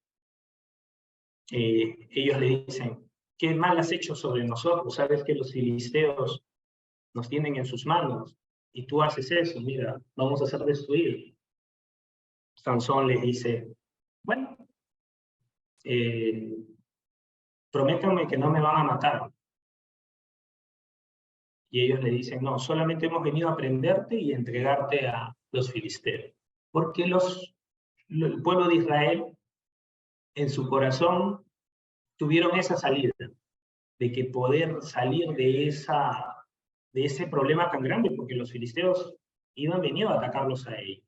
ellos le dicen, ¿qué mal has hecho sobre nosotros? Sabes que los filisteos nos tienen en sus manos y tú haces eso, mira, vamos a ser destruidos. Sansón les dice, bueno, prométanme que no me van a matar. Y ellos le dicen, no, solamente hemos venido a prenderte y entregarte a los filisteos. Porque el pueblo de Israel, en su corazón, tuvieron esa salida, de que poder salir de ese problema tan grande, porque los filisteos iban venido a atacarlos a ellos.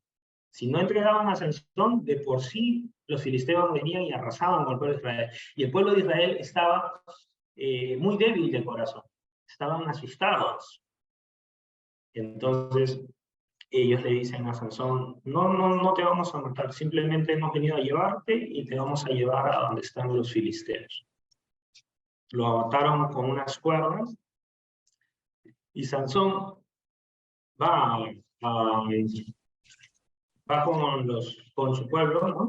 Si no entregaban a Sansón, de por sí los filisteos venían y arrasaban con el pueblo de Israel. Y el pueblo de Israel estaba muy débil de corazón, estaban asustados. Entonces ellos le dicen a Sansón, no te vamos a matar, simplemente hemos venido a llevarte y te vamos a llevar a donde están los filisteos. Lo ataron con unas cuerdas y Sansón va con su pueblo, ¿no?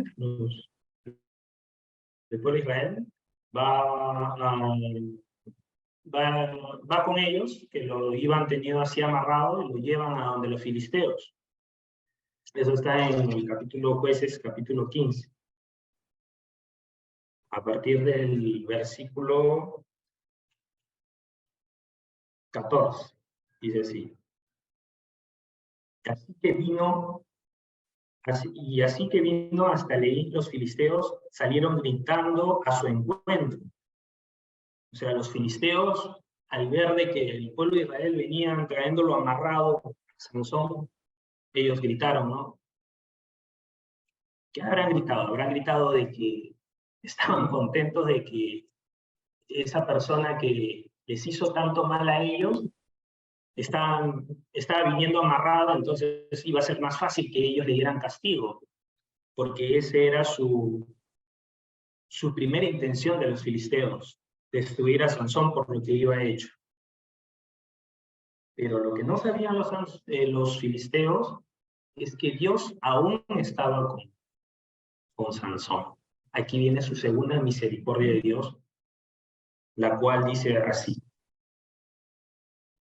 El pueblo de Israel, va con ellos, que lo iban teniendo así amarrado, y lo llevan a donde los filisteos. Eso está en el capítulo Jueces, capítulo 15. A partir del versículo 14, dice así. Así que vino hasta Leí, los filisteos salieron gritando a su encuentro. O sea, los filisteos, al ver de que el pueblo de Israel venía trayéndolo amarrado a Sansón, ellos gritaron, ¿no? ¿Qué habrán gritado? Habrán gritado de que estaban contentos de que esa persona que les hizo tanto mal a ellos estaba viniendo amarrada, entonces iba a ser más fácil que ellos le dieran castigo, porque esa era su primera intención de los filisteos, destruir a Sansón por lo que iba hecho. Pero lo que no sabían los filisteos es que Dios aún estaba con Sansón. Aquí viene su segunda misericordia de Dios, la cual dice así.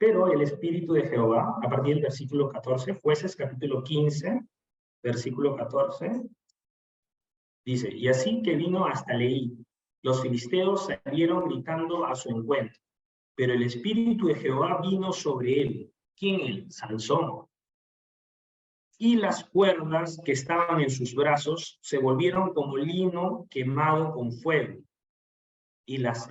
Pero el Espíritu de Jehová, a partir del versículo 14, Jueces capítulo 15, versículo 14, dice, y así que vino hasta Leí, los filisteos salieron gritando a su encuentro, pero el Espíritu de Jehová vino sobre él. ¿Quién él? Sansón. Y las cuerdas que estaban en sus brazos se volvieron como lino quemado con fuego, y las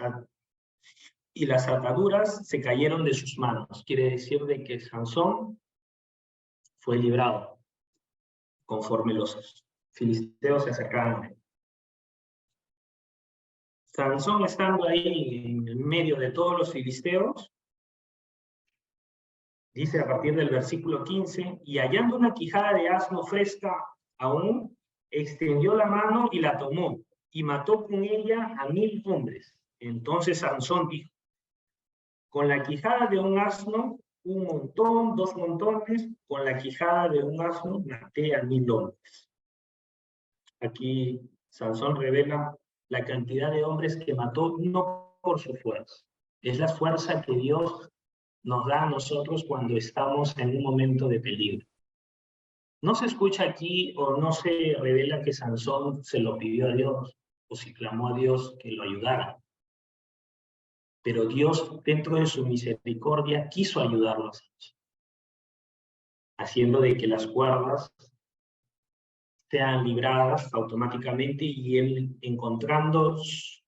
ataduras se cayeron de sus manos. Quiere decir de que Sansón fue librado conforme los filisteos se acercaban a él. Sansón, estando ahí en el medio de todos los filisteos, dice a partir del versículo 15, y hallando una quijada de asno fresca aún, extendió la mano y la tomó, y mató con ella a 1000 hombres. Entonces Sansón dijo, con la quijada de un asno, un montón, 2 montones, con la quijada de un asno maté a 1000 hombres. Aquí Sansón revela la cantidad de hombres que mató no por su fuerza. Es la fuerza que Dios nos da a nosotros cuando estamos en un momento de peligro. No se escucha aquí o no se revela que Sansón se lo pidió a Dios o si clamó a Dios que lo ayudara. Pero Dios, dentro de su misericordia, quiso ayudarlo a Sansón, haciendo de que las cuerdas sean libradas automáticamente y él encontrando,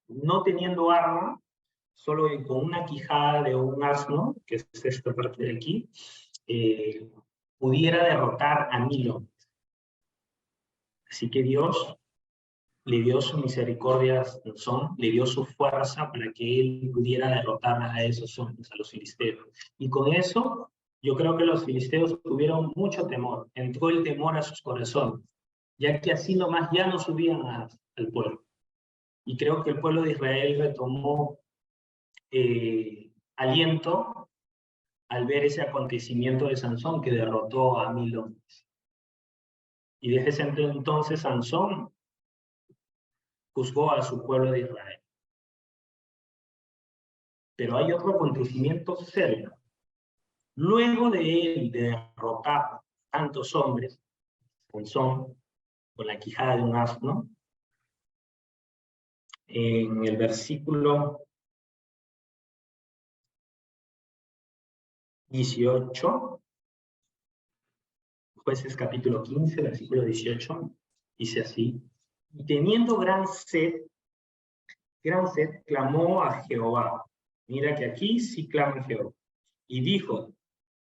no teniendo arma, solo con una quijada de un asno, que es esta parte de aquí, pudiera derrotar a 1000 hombres. Así que Dios le dio su misericordia a Sansón, le dio su fuerza para que él pudiera derrotar a esos hombres, a los filisteos. Y con eso, yo creo que los filisteos tuvieron mucho temor, entró el temor a sus corazones, ya que así nomás ya no subían al pueblo. Y creo que el pueblo de Israel retomó aliento al ver ese acontecimiento de Sansón que derrotó a 1000 hombres. Y desde ese entonces Sansón juzgó a su pueblo de Israel. Pero hay otro acontecimiento cerca. Luego de él derrotar tantos hombres, Sansón, con la quijada de un asno, en el versículo 18, Jueces capítulo 15, versículo 18, dice así, y teniendo gran sed, clamó a Jehová. Mira que aquí sí clama a Jehová. Y dijo,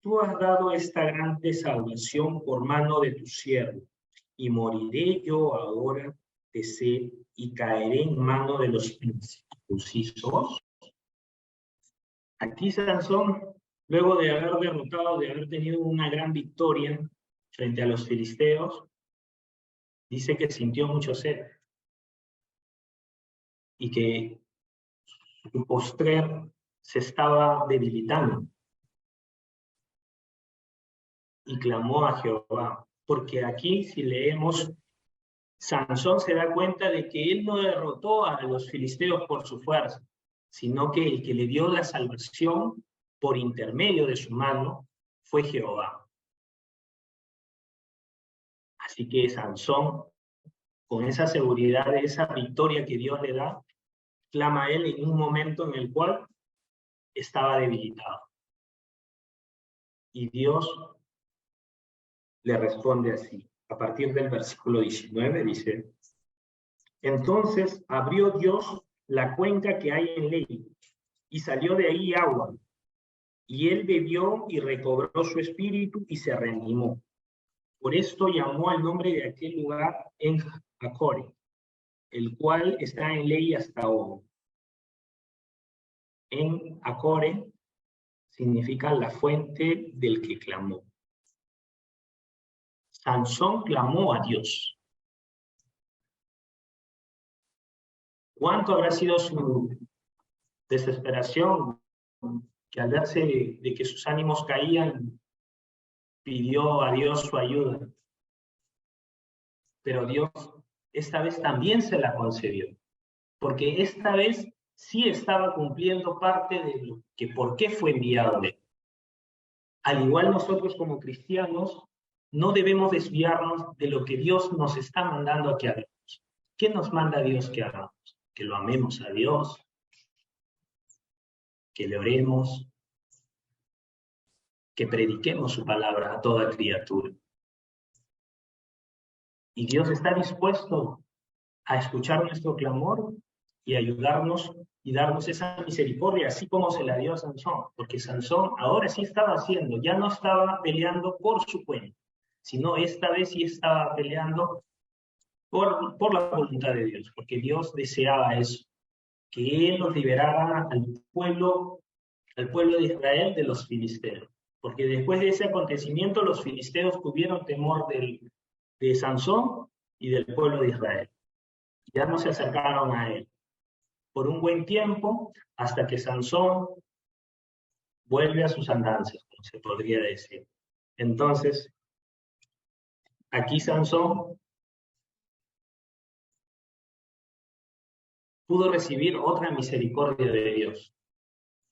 tú has dado esta grande salvación por mano de tu siervo, y moriré yo ahora de sed, y caeré en mano de los incircuncisos. Aquí Sansón, luego de haber derrotado, de haber tenido una gran victoria frente a los filisteos, dice que sintió mucho sed y que su postrer se estaba debilitando. Y clamó a Jehová, porque aquí si leemos, Sansón se da cuenta de que él no derrotó a los filisteos por su fuerza, sino que el que le dio la salvación por intermedio de su mano fue Jehová. Así que Sansón, con esa seguridad de esa victoria que Dios le da, clama a él en un momento en el cual estaba debilitado. Y Dios le responde así. A partir del versículo 19 dice, entonces abrió Dios la cuenca que hay en Leí, y salió de ahí agua, y él bebió y recobró su espíritu y se reanimó. Por esto llamó al nombre de aquel lugar En Acore, el cual está en Leí hasta hoy. En Acore significa la fuente del que clamó. Sansón clamó a Dios. ¿Cuánto habrá sido su desesperación? Que al verse de que sus ánimos caían, pidió a Dios su ayuda. Pero Dios esta vez también se la concedió, porque esta vez sí estaba cumpliendo parte de lo que por qué fue enviado de él. Al igual nosotros como cristianos, no debemos desviarnos de lo que Dios nos está mandando a que hagamos. ¿Qué nos manda Dios que hagamos? Que lo amemos a Dios, que le oremos, que prediquemos su palabra a toda criatura. Y Dios está dispuesto a escuchar nuestro clamor y ayudarnos y darnos esa misericordia, así como se la dio a Sansón, porque Sansón ahora sí estaba haciendo, ya no estaba peleando por su cuenta, sino esta vez sí estaba peleando por la voluntad de Dios, porque Dios deseaba eso, que Él los liberara al pueblo de Israel de los filisteos, porque después de ese acontecimiento los filisteos tuvieron temor de Sansón y del pueblo de Israel. Ya no se acercaron a él por un buen tiempo, hasta que Sansón vuelve a sus andanzas, como se podría decir. Entonces, aquí Sansón pudo recibir otra misericordia de Dios.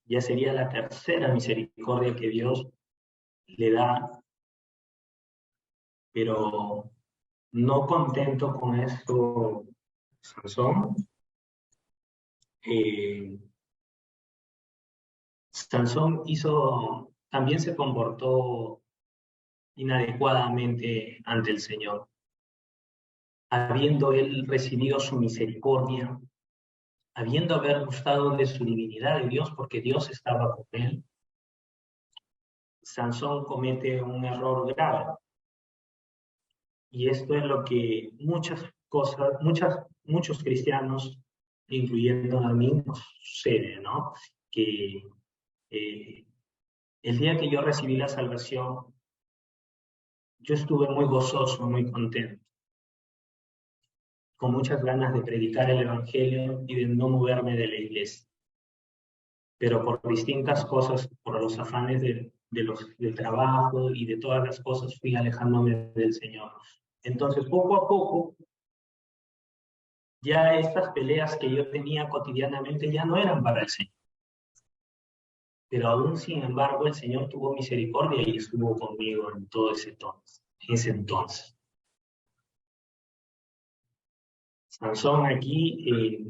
Ya sería la tercera misericordia que Dios le da, pero no contento con esto, Sansón, Sansón también se comportó inadecuadamente ante el Señor. Habiendo él recibido su misericordia, habiendo haber gustado de su divinidad de Dios, porque Dios estaba con él, Sansón comete un error grave. Y esto es lo que muchos cristianos, incluyendo a mí, nos sucede, ¿no? Que el día que yo recibí la salvación, yo estuve muy gozoso, muy contento, con muchas ganas de predicar el Evangelio y de no moverme de la iglesia. Pero por distintas cosas, por los afanes del trabajo y de todas las cosas, fui alejándome del Señor. Entonces, poco a poco, ya estas peleas que yo tenía cotidianamente ya no eran para el Señor. Pero aún, sin embargo, el Señor tuvo misericordia y estuvo conmigo en todo ese entonces. Sansón aquí,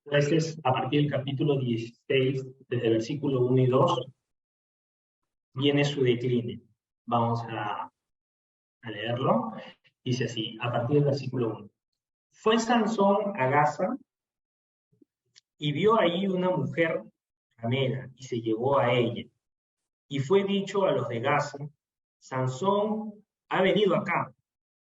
entonces, a partir del capítulo 16, desde el versículo 1 y 2, viene su decline. Vamos a leerlo. Dice así, a partir del versículo 1. Fue Sansón a Gaza y vio ahí una mujer ramera y se llevó a ella. Y fue dicho a los de Gaza, Sansón ha venido acá.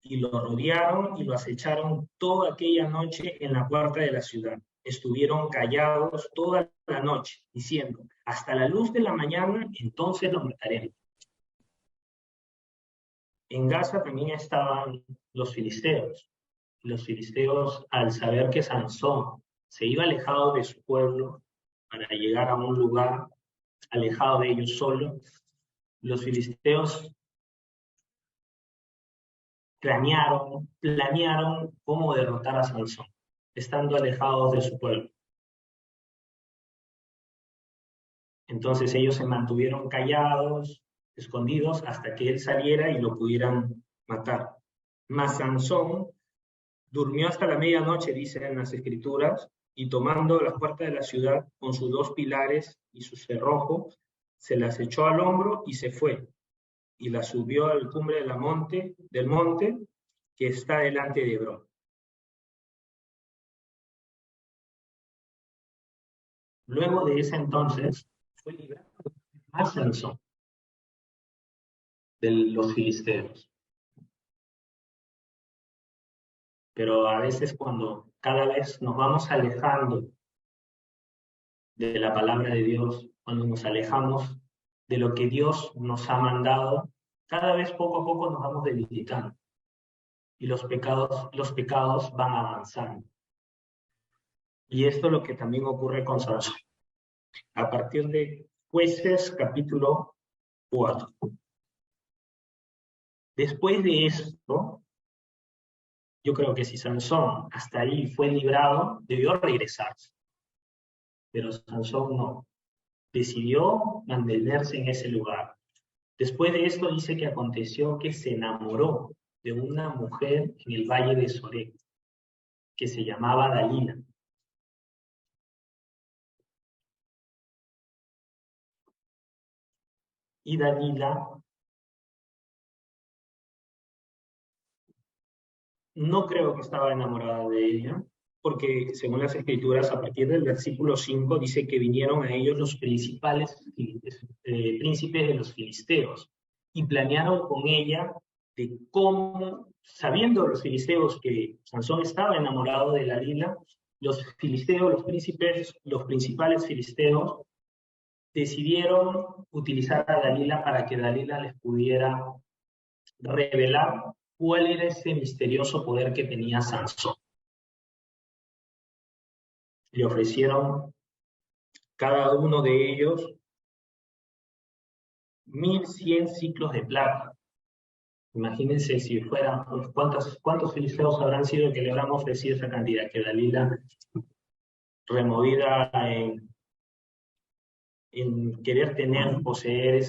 Y lo rodearon y lo acecharon toda aquella noche en la puerta de la ciudad. Estuvieron callados toda la noche, diciendo, hasta la luz de la mañana, entonces lo mataremos. En Gaza también estaban los filisteos. Los filisteos, al saber que Sansón se iba alejado de su pueblo para llegar a un lugar alejado de ellos solo, los filisteos planearon cómo derrotar a Sansón, estando alejados de su pueblo. Entonces ellos se mantuvieron callados, escondidos, hasta que él saliera y lo pudieran matar. Mas Sansón durmió hasta la medianoche, dicen en las Escrituras, y tomando las puertas de la ciudad con sus 2 pilares y su cerrojo, se las echó al hombro y se fue, y la subió al cumbre del monte que está delante de Hebrón. Luego de ese entonces, fue librado más Sansón de los filisteos. Pero a veces cada vez nos vamos alejando de la palabra de Dios, cuando nos alejamos de lo que Dios nos ha mandado, cada vez poco a poco nos vamos debilitando. Y los pecados van avanzando. Y esto es lo que también ocurre con Sansón. A partir de Jueces capítulo 4. Después de esto, yo creo que si Sansón hasta ahí fue librado, debió regresarse. Pero Sansón no. Decidió mantenerse en ese lugar. Después de esto dice que aconteció que se enamoró de una mujer en el valle de Sorek, que se llamaba Dalila. Y Dalila no creo que estaba enamorada de ella, porque según las escrituras, a partir del versículo 5, dice que vinieron a ellos los principales príncipes de los filisteos y planearon con ella de cómo, sabiendo los filisteos que Sansón estaba enamorado de Dalila, los filisteos, los príncipes, los principales filisteos, decidieron utilizar a Dalila para que Dalila les pudiera revelar cuál era ese misterioso poder que tenía Sansón. Le ofrecieron cada uno de ellos 1.100 ciclos de plata. Imagínense si fueran, ¿cuántos filisteos habrán sido que le habrán ofrecido esa cantidad? Que Dalila, removida en querer tener, poseer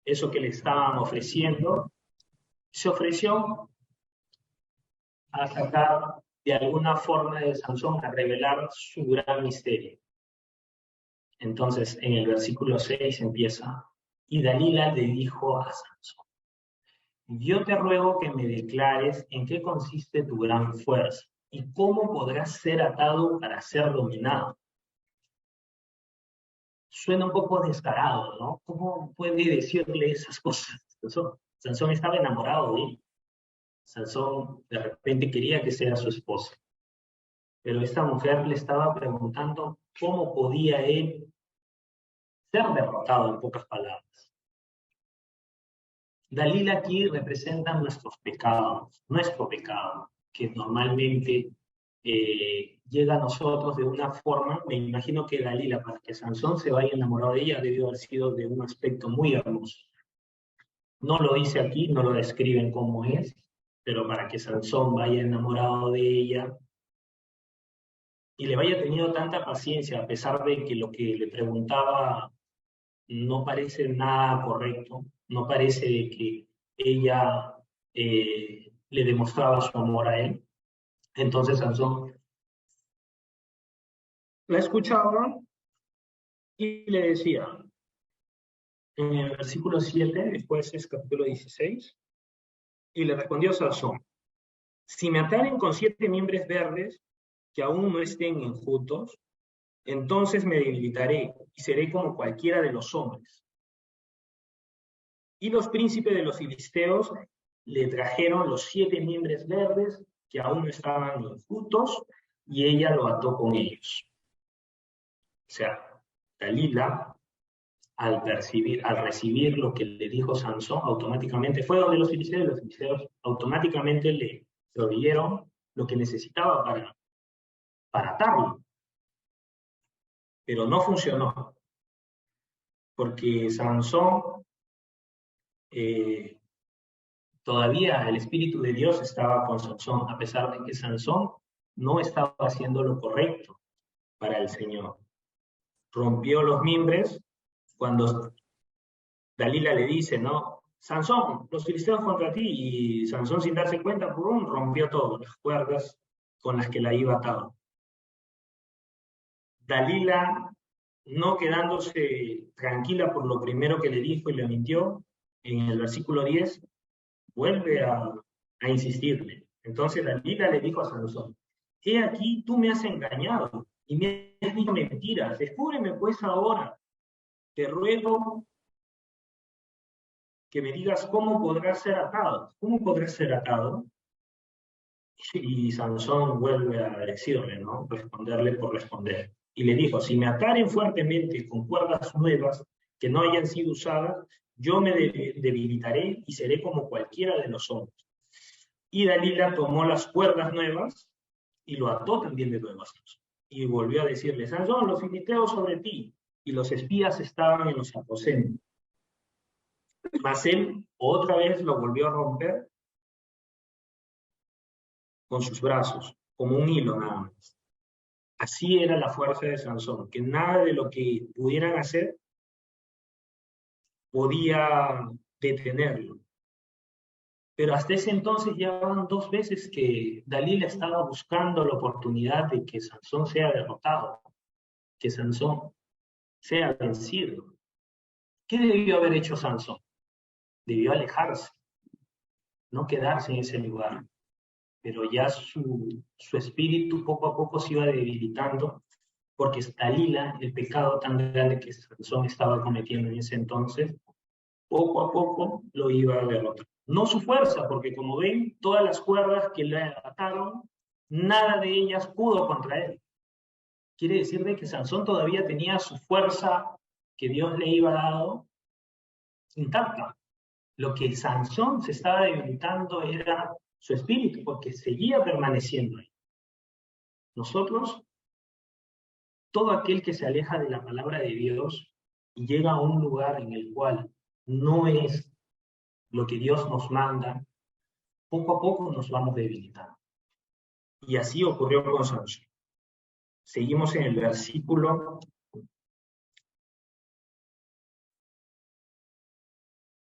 eso que le estaban ofreciendo, se ofreció a sacar de alguna forma de Sansón, a revelar su gran misterio. Entonces, en el versículo 6 empieza, y Dalila le dijo a Sansón, yo te ruego que me declares en qué consiste tu gran fuerza y cómo podrás ser atado para ser dominado. Suena un poco descarado, ¿no? ¿Cómo puede decirle esas cosas? Sansón estaba enamorado de él. Sansón de repente quería que sea su esposa. Pero esta mujer le estaba preguntando cómo podía él ser derrotado, en pocas palabras. Dalila aquí representa nuestros pecados, nuestro pecado, que normalmente llega a nosotros de una forma. Me imagino que Dalila, para que Sansón se vaya enamorado de ella, debió haber sido de un aspecto muy hermoso. No lo dice aquí, no lo describen cómo es, pero para que Sansón vaya enamorado de ella y le vaya teniendo tanta paciencia, a pesar de que lo que le preguntaba no parece nada correcto, no parece que ella le demostraba su amor a él. Entonces Sansón la escuchaba y le decía, en el versículo 7, después es capítulo 16, y le respondió Sansón, si me ataren con 7 miembros verdes que aún no estén enjutos, entonces me debilitaré y seré como cualquiera de los hombres. Y los príncipes de los filisteos le trajeron los 7 miembros verdes que aún no estaban enjutos, y ella lo ató con ellos. O sea, Dalila, al recibir lo que le dijo Sansón, automáticamente fue donde los filisteos automáticamente le proveyeron lo que necesitaba para atarlo. Pero no funcionó, porque Sansón, todavía el Espíritu de Dios estaba con Sansón, a pesar de que Sansón no estaba haciendo lo correcto para el Señor. Rompió los mimbres cuando Dalila le dice, ¿no? Sansón, los filisteos contra ti, y Sansón, sin darse cuenta, rompió todo, las cuerdas con las que la iba atado. Dalila, no quedándose tranquila por lo primero que le dijo y le mintió, en el versículo 10, vuelve a insistirle. Entonces Dalila le dijo a Sansón, he aquí, tú me has engañado y me has dicho mentiras, descúbreme pues ahora, te ruego que me digas cómo podrás ser atado. ¿Cómo podrás ser atado? Y Sansón vuelve a decirle, ¿no? Responderle por responder. Y le dijo, si me ataren fuertemente con cuerdas nuevas que no hayan sido usadas, yo me debilitaré y seré como cualquiera de los hombres. Y Dalila tomó las cuerdas nuevas y lo ató también de nuevas. Y volvió a decirle, Sansón, los filisteos sobre ti, y los espías estaban en los aposentos. Mas él otra vez lo volvió a romper con sus brazos, como un hilo nada más. Así era la fuerza de Sansón, que nada de lo que pudieran hacer podía detenerlo. Pero hasta ese entonces ya van 2 veces que Dalila estaba buscando la oportunidad de que Sansón sea derrotado, que Sansón sea vencido. ¿Qué debió haber hecho Sansón? Debió alejarse, no quedarse en ese lugar. Pero ya su espíritu poco a poco se iba debilitando, porque Dalila, el pecado tan grande que Sansón estaba cometiendo en ese entonces, poco a poco lo iba a derrotar. No su fuerza, porque como ven, todas las cuerdas que le ataron, nada de ellas pudo contra él. Quiere decir de que Sansón todavía tenía su fuerza que Dios le iba dado intacta. Lo que Sansón se estaba debilitando era su espíritu, porque seguía permaneciendo ahí. Nosotros, todo aquel que se aleja de la palabra de Dios y llega a un lugar en el cual no es lo que Dios nos manda, poco a poco nos vamos debilitando. Y así ocurrió con Sansón. Seguimos en el versículo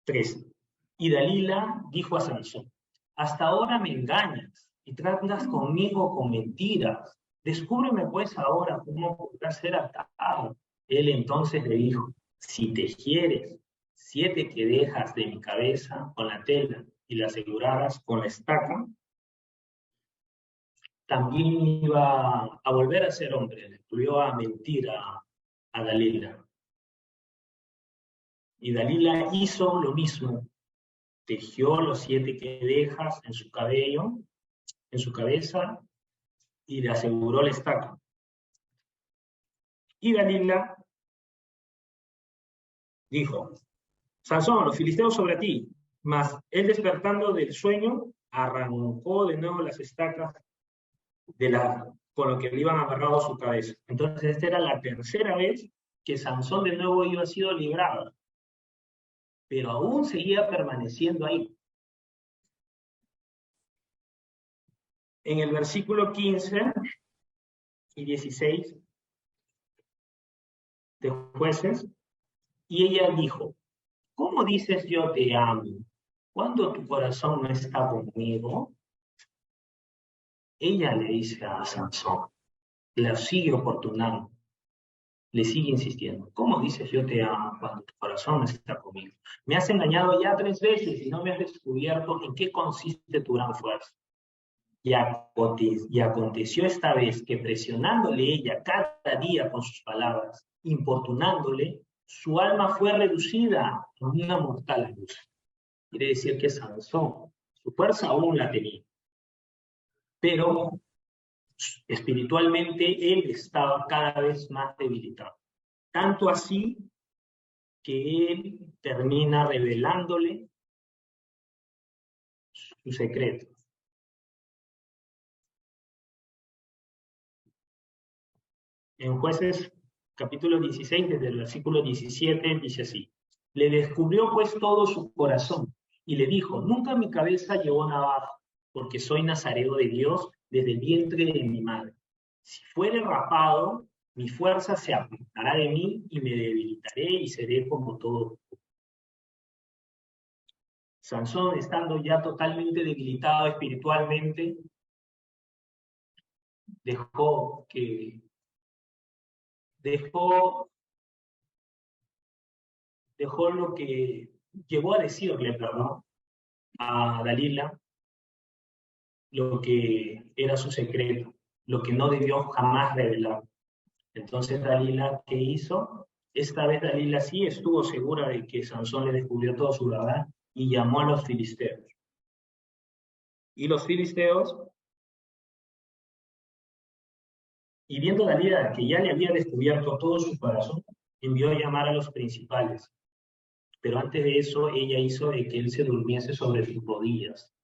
13. Y Dalila dijo a Sansón: hasta ahora me engañas y tratas conmigo con mentiras. Descúbreme pues ahora cómo podrás ser atado. Él entonces le dijo: si tejieres 7 quedejas de mi cabeza con la tela y la aseguraras con la estaca, también iba a volver a ser hombre. Le volvió a mentir a Dalila. Y Dalila hizo lo mismo. Tejió los 7 quedejas en su cabello, en su cabeza, y le aseguró la estaca. Y Dalila dijo: Sansón, los filisteos sobre ti. Mas él, despertando del sueño, arrancó de nuevo las estacas con lo que le iban amarrado a su cabeza. Entonces esta era la 3ª vez que Sansón de nuevo iba sido librado, pero aún seguía permaneciendo ahí. En el versículo 15 y 16 de Jueces, y ella dijo: ¿cómo dices yo te amo cuando tu corazón no está conmigo? Ella le dice a Sansón, la sigue oportunando, le sigue insistiendo: ¿cómo dices yo te amo cuando tu corazón no está conmigo? Me has engañado ya 3 veces y no me has descubierto en qué consiste tu gran fuerza. Y aconteció esta vez que, presionándole ella cada día con sus palabras, importunándole, su alma fue reducida a una mortal angustia. Quiere decir que Sansón, su fuerza aún la tenía, pero espiritualmente él estaba cada vez más debilitado. Tanto así que él termina revelándole su secreto. En Jueces capítulo 16, desde el versículo 17, dice así: le descubrió pues todo su corazón y le dijo: nunca mi cabeza llevó navaja, porque soy nazareo de Dios desde el vientre de mi madre. Si fuere rapado, mi fuerza se apartará de mí y me debilitaré y seré como todo. Sansón, estando ya totalmente debilitado espiritualmente, dejó lo que llegó a decirle, perdón, a Dalila, lo que era su secreto, lo que no debió jamás revelar. Entonces Dalila, ¿qué hizo? Esta vez Dalila sí estuvo segura de que Sansón le descubrió toda su verdad y llamó a los filisteos. Y los filisteos, y viendo Dalila que ya le había descubierto todo su corazón, envió a llamar a los principales. Pero antes de eso, ella hizo de que él se durmiese sobre sus rodillas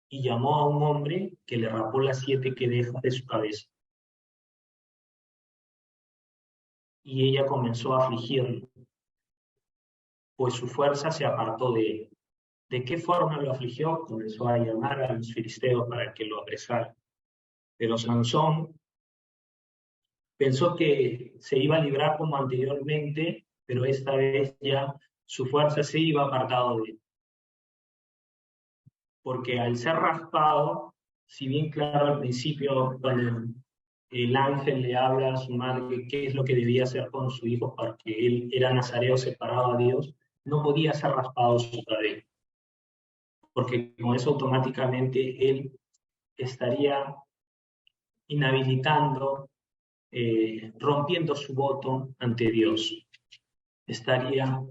y llamó a un hombre que le rapó las 7 quedejas de su cabeza. Y ella comenzó a afligirlo, pues su fuerza se apartó de él. ¿De qué forma lo afligió? Comenzó a llamar a los filisteos para que lo apresaran. Pero Sansón pensó que se iba a librar como anteriormente, pero esta vez ya su fuerza se iba apartado de él. Porque al ser raspado, si bien claro al principio, cuando el ángel le habla a su madre qué es lo que debía hacer con su hijo para que él era nazareo separado a Dios, no podía ser raspado su cabello, porque con eso automáticamente él estaría inhabilitando, rompiendo su voto ante Dios. Estaría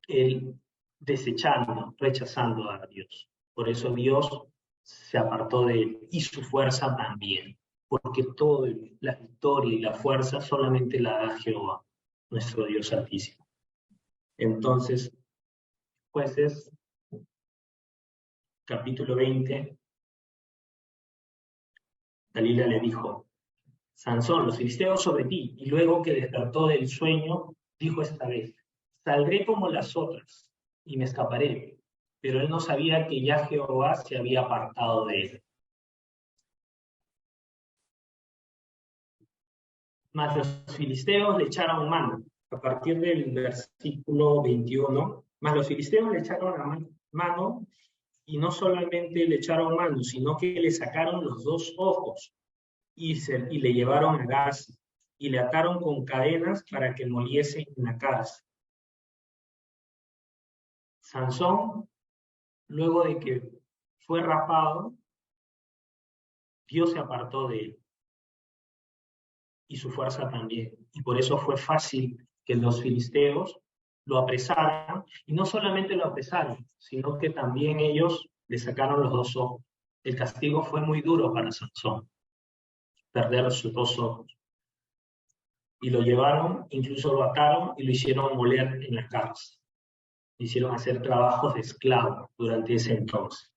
él desechando, rechazando a Dios. Por eso Dios se apartó de él y su fuerza también, porque toda la victoria y la fuerza solamente la da Jehová, nuestro Dios Altísimo. Entonces, Jueces, capítulo 20, Dalila le dijo: Sansón, los filisteos sobre ti. Y luego que despertó del sueño, dijo esta vez: saldré como las otras y me escaparé. Pero él no sabía que ya Jehová se había apartado de él. Mas los filisteos le echaron mano. A partir del versículo 21, mas los filisteos le echaron mano, y no solamente le echaron mano, sino que le sacaron los 2 ojos y le llevaron a Gaza y le ataron con cadenas para que moliese en la cárcel. Sansón, luego de que fue rapado, Dios se apartó de él y su fuerza también. Y por eso fue fácil que los filisteos lo apresaran, y no solamente lo apresaron, sino que también ellos le sacaron los 2 ojos. El castigo fue muy duro para Sansón, perder sus 2 ojos. Y lo llevaron, incluso lo ataron y lo hicieron moler en la cárcel. Le hicieron hacer trabajos de esclavo durante ese entonces.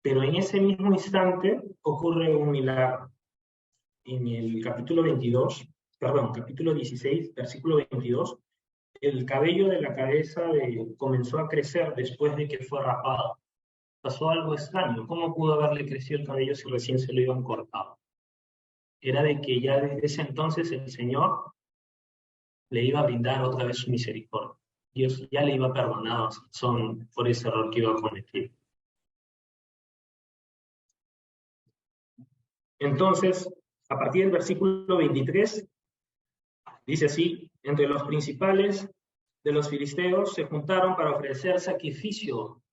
Pero en ese mismo instante ocurre un milagro. En el capítulo 16, versículo 22, el cabello de la cabeza comenzó a crecer después de que fue rapado. Pasó algo extraño. ¿Cómo pudo haberle crecido el cabello si recién se lo iban cortado? Era de que ya desde ese entonces el Señor le iba a brindar otra vez su misericordia. Dios ya le iba a perdonar a Sansón por ese error que iba a cometer. Entonces, a partir del versículo 23, dice así: entre los principales de los filisteos se juntaron para ofrecer sacrificio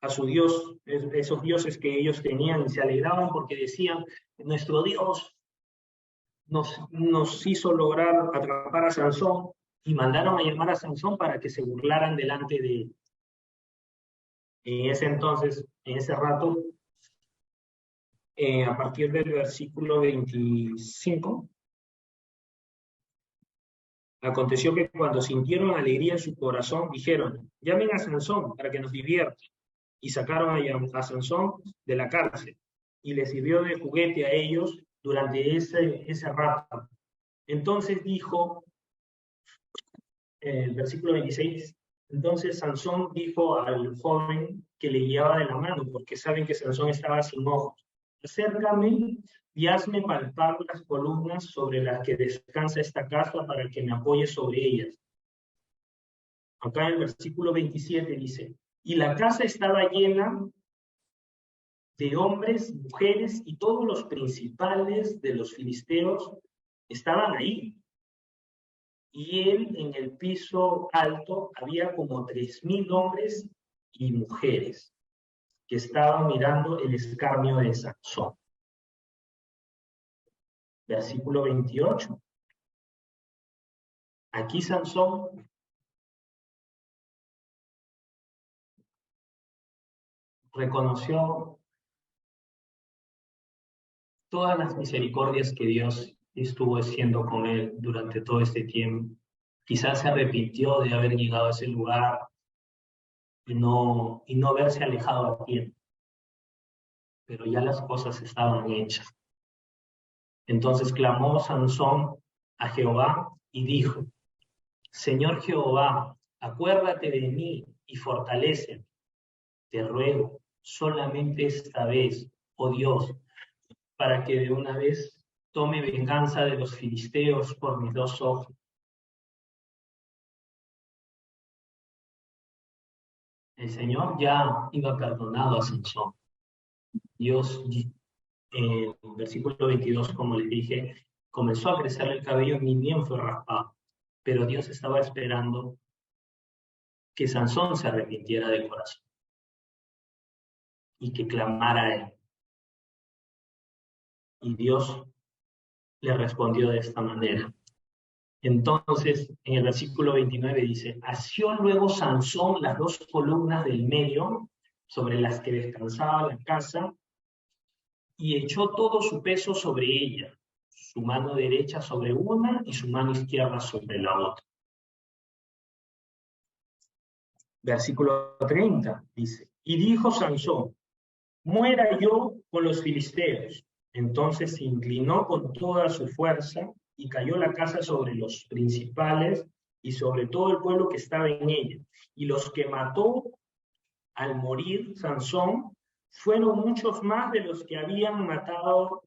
a su Dios, esos dioses que ellos tenían, y se alegraban porque decían: nuestro Dios nos hizo lograr atrapar a Sansón, y mandaron a llamar a Sansón para que se burlaran delante de él. En ese entonces, en ese rato, a partir del versículo 25, aconteció que cuando sintieron alegría en su corazón, dijeron: llamen a Sansón para que nos divierta. Y sacaron a Sansón de la cárcel, y le sirvió de juguete a ellos durante ese rato. Entonces dijo, el versículo 26, entonces Sansón dijo al joven que le guiaba de la mano, porque saben que Sansón estaba sin ojos: acércame y hazme palpar las columnas sobre las que descansa esta casa para que me apoye sobre ellas. Acá en el versículo 27 dice: y la casa estaba llena de hombres, mujeres, y todos los principales de los filisteos estaban ahí. Y él, en el piso alto, había como 3,000 hombres y mujeres que estaban mirando el escarnio de Sansón. Versículo 28. Aquí Sansón reconoció todas las misericordias que Dios estuvo haciendo con él durante todo este tiempo. Quizás se arrepintió de haber llegado a ese lugar y no haberse alejado a tiempo, pero ya las cosas estaban hechas. Entonces clamó Sansón a Jehová y dijo: Señor Jehová, acuérdate de mí y fortaléceme. Te ruego solamente esta vez, oh Dios, para que de una vez tome venganza de los filisteos por mis 2 ojos. El Señor ya iba perdonado a Sansón. Dios, en el versículo 22, como les dije, comenzó a crecer el cabello, ni bien fue raspado. Pero Dios estaba esperando que Sansón se arrepintiera de corazón y que clamara a él. Y Dios le respondió de esta manera. Entonces, en el versículo 29 dice, asió luego Sansón las 2 columnas del medio sobre las que descansaba la casa y echó todo su peso sobre ella, su mano derecha sobre una y su mano izquierda sobre la otra. Versículo 30 dice, y dijo Sansón, muera yo con los filisteos. Entonces se inclinó con toda su fuerza y cayó la casa sobre los principales y sobre todo el pueblo que estaba en ella. Y los que mató al morir Sansón fueron muchos más de los que iba matado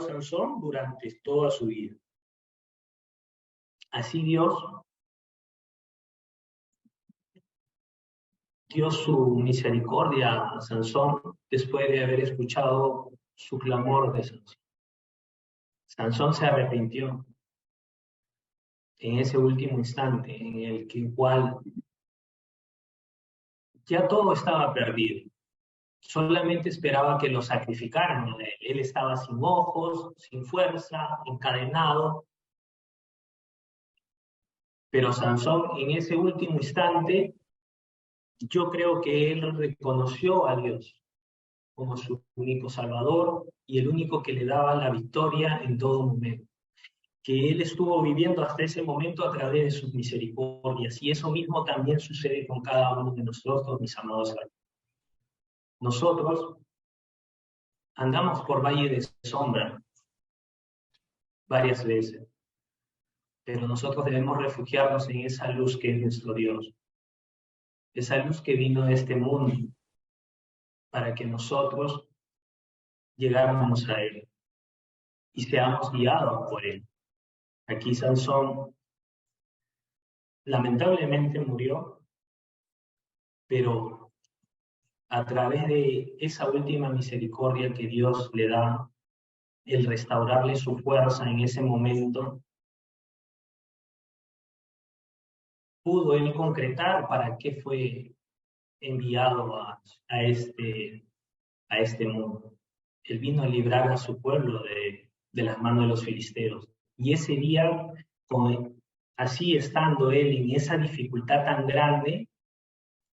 Sansón durante toda su vida. Así Dios dio su misericordia a Sansón después de haber escuchado su clamor de Sansón. Sansón se arrepintió en ese último instante en el cual ya todo estaba perdido. Solamente esperaba que lo sacrificaran. Él estaba sin ojos, sin fuerza, encadenado. Pero Sansón en ese último instante, yo creo que él reconoció a Dios como su único salvador y el único que le daba la victoria en todo momento. Que él estuvo viviendo hasta ese momento a través de sus misericordias. Y eso mismo también sucede con cada uno de nosotros, mis amados hermanos. Nosotros andamos por valle de sombra varias veces, pero nosotros debemos refugiarnos en esa luz que es nuestro Dios, esa luz que vino de este mundo para que nosotros llegáramos a Él y seamos guiados por Él. Aquí Sansón lamentablemente murió, pero a través de esa última misericordia que Dios le da, el restaurarle su fuerza en ese momento, pudo él concretar para qué fue enviado a este mundo. Él vino a librar a su pueblo de las manos de los filisteos. Y ese día, así estando él en esa dificultad tan grande,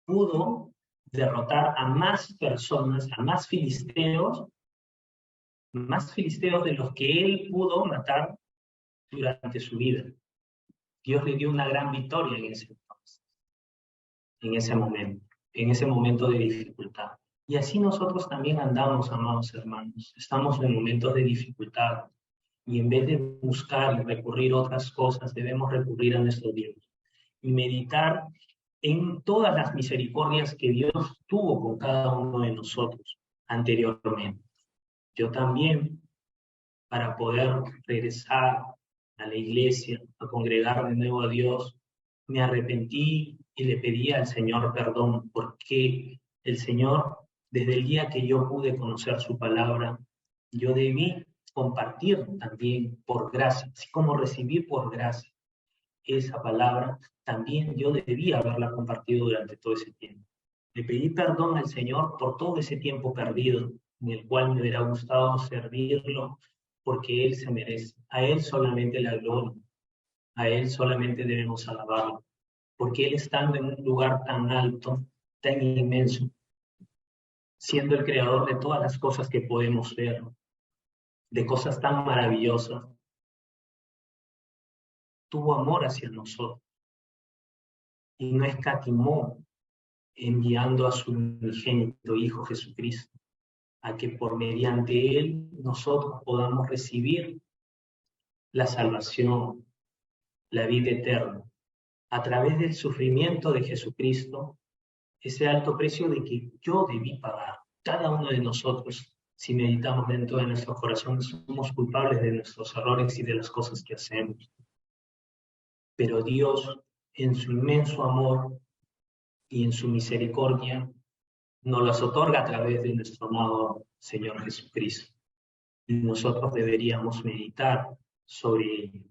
pudo derrotar a más personas, a más filisteos de los que él pudo matar durante su vida. Dios le dio una gran victoria en ese momento de dificultad. Y así nosotros también andamos, amados hermanos. Estamos en momentos de dificultad y en vez de buscar y recurrir a otras cosas, debemos recurrir a nuestro Dios y meditar en todas las misericordias que Dios tuvo con cada uno de nosotros anteriormente. Yo también, para poder regresar a la iglesia, a congregar de nuevo a Dios, me arrepentí y le pedí al Señor perdón, porque el Señor, desde el día que yo pude conocer su palabra, yo debí compartir también por gracia, así como recibí por gracia esa palabra, también yo debía haberla compartido durante todo ese tiempo. Le pedí perdón al Señor por todo ese tiempo perdido, en el cual me hubiera gustado servirlo, porque Él se merece. A Él solamente la gloria, a Él solamente debemos alabarlo, porque Él estando en un lugar tan alto, tan inmenso, siendo el creador de todas las cosas que podemos ver, de cosas tan maravillosas, tuvo amor hacia nosotros y no escatimó enviando a su unigénito Hijo Jesucristo, a que por mediante Él nosotros podamos recibir la salvación, la vida eterna, a través del sufrimiento de Jesucristo, ese alto precio de que yo debí pagar. Cada uno de nosotros Si meditamos dentro de nuestro corazón, somos culpables de nuestros errores y de las cosas que hacemos. Pero Dios, en su inmenso amor y en su misericordia, nos las otorga a través de nuestro amado Señor Jesucristo. Y nosotros deberíamos meditar sobre ello.